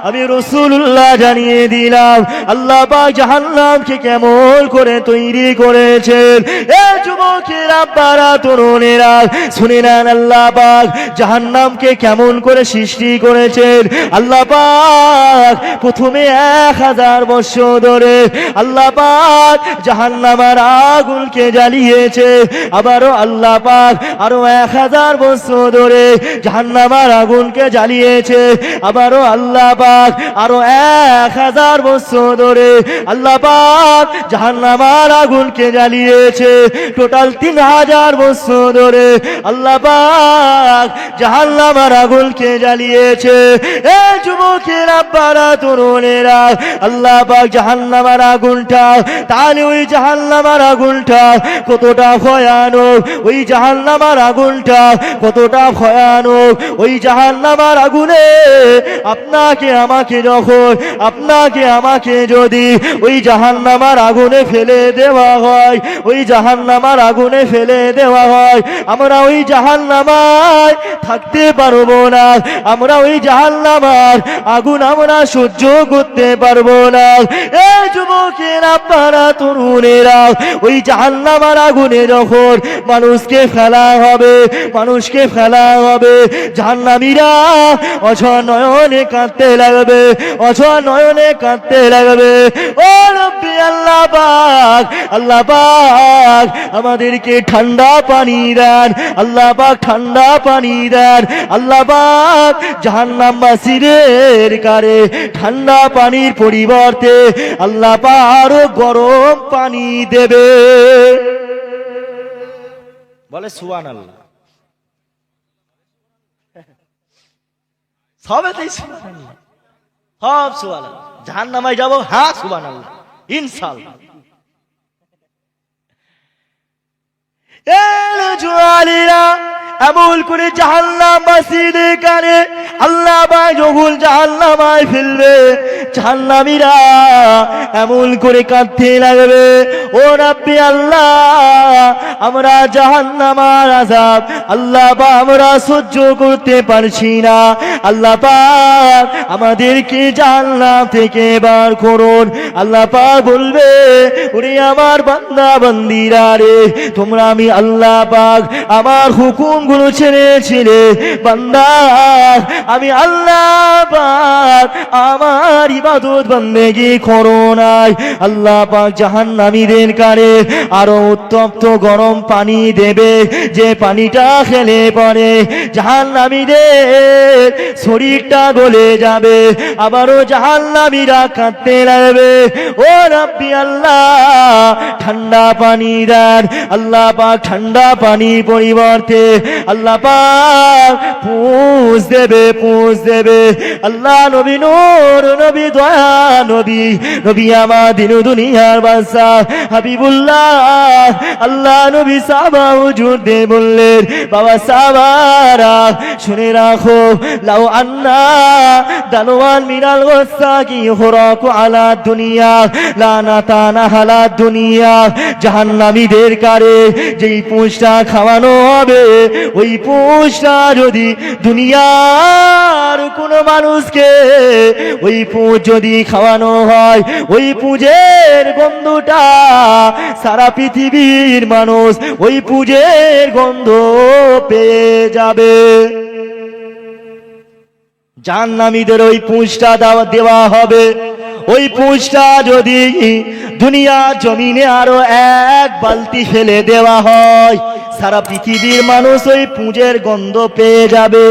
আমি রাসূলুল্লাহ জানিয়ে দিলাম আল্লাহ পাক জাহান্নামকে কেমন করে তৈরি করেছেন। এ যুবকেরা, বারা, তরুণেরা, শুনে নেন আল্লাহ পাক জাহান্নামকে কেমন করে সৃষ্টি করেছেন। আল্লাহ পাক প্রথমে 1000 বছর ধরে আল্লাহ পাক জাহান্নাম জাহান্নামের আগুনকে জ্বালিয়েছে আবারও আল্লাহ পাক আরো 1000 বছর ধরে জাহান্নামের আগুনকে জ্বালিয়েছে আবারও আল্লাহ পাক আরো 1000 বছর ধরে আল্লাহ পাক জাহান্নামের আগুনকে জ্বালিয়েছে টোটাল 3000 বছর ধরে আল্লাহ পাক জাহান্নামের আগুনকে জ্বালিয়েছে এ যুবকেরা আব্বারা তরুণেরা আল্লাহ পাক জাহান্নামের আগুনটা তাহলে ওই জাহান্নামের আগুনটা কতটা ভয়ানক ওই জাহান্নামের আগুনটা কতটা ভয়ানক ওই জাহান্নামের আগুনে আপনাকে আমাকে যদি ওই জাহান্নামের আগুনে ফেলে দেওয়া হয় ওই জাহান্নামের আগুনে ফেলে দেওয়া হয় আমরা ওই জাহান্নামায় থাকতে পারবো না আমরা ওই জাহান্নামের আগুন আমরা সহ্য করতে পারবো না এ যুবকেরা আপনারা তরুণেরা ওই জাহান্নামের আগুনে যখন মানুষকে ফেলা হবে জাহান্নামীরা অঝর নয়নে কাঁদতে লাগবে ও রব্বি আল্লাহ পাক আমাদেরকে ঠান্ডা পানি দেন আল্লাহ পাক ঠান্ডা পানি দেন আল্লাহ পাক জাহান্নামবাসীদের কারে ঠান্ডা পানির পরিবর্তে আল্লাহ পাক আরো গরম পানি দেবে বলে সুবহানাল্লাহ সবেতেই সুবহানাল্লাহ সব সুবহানাল্লাহ জাহান্নামায় যাব হ্যাঁ সুবহানাল্লাহ ইনশাআল্লাহ এমন করে জাহান্নামবাসীদের কানে আল্লাহ পাক যখন জাহান্নামায় ফেলবে জাহান্নামীরা এমন করে কাঁদতে লাগবে ও রাব্বি আল্লাহ আমরা জাহান্নামের আযাব আল্লাহ পাক আমরা সহ্য করতে পারছি না আল্লাহ পাক আমাদেরকে জাহান্নাম থেকে বার করুন আল্লাহ পাক বলবে ওরে আমার বান্দা বান্দীরা রে তোমরা আমি আল্লাহ পাক আমার হুকুমগুলো ছেড়েছিলে বান্দা আমি আল্লাহ পাক আমার ইবাদত বন্দেগী করো নাই আল্লাহ পাক জাহান্নামীদের কারে আরো উত্তপ্ত গরম পানি দেবে যে পানিটা খেলে পরে জাহান্নামীদের শরীরটা গলে যাবে আবারও জাহান্নামীরা কাঁদতে লাগবে ও রাব্বি আল্লাহ ঠান্ডা পানি দেন আল্লাহ পাক ঠান্ডা পানি পরিবর্তে আল্লাহ পাক পুষ দেবে আল্লাহ নবী নূর নবী দয়া নবী আমার দিন দুনিয়ার বাদশা হাবিবুল্লাহ আল্লাহ নবী সাহাবা হুজুর দে বললেন বাবা সাহাবারা শুনে রাখো লাউ আন্না দানওয়ান মিনাল ওয়াসাকি হুরাকু আলা দুনিয়া লানাতানা হালা দুনিয়া জাহান্নামীদের কারে যেই পুঁজটা খাওয়ানো হবে ওই পুঁজটা যদি দুনিয়ার কোন মানুষকে ওই পুঁজ যদি খাওয়ানো হয় ওই পুঁজের গন্ধটা সারা পৃথিবীর মানুষ ওই পুঁজের গন্ধ পেয়ে যাবে জাহান্নামীদের ওই পুঁজটা দেওয়া হবে ওই পুঁজটা যদি দুনিয়া জমিনে আরো এক বালতি ফেলে দেওয়া হয় সারা পৃথিবীর মানুষ ওই পুঁজের গন্ধ পেয়ে যাবে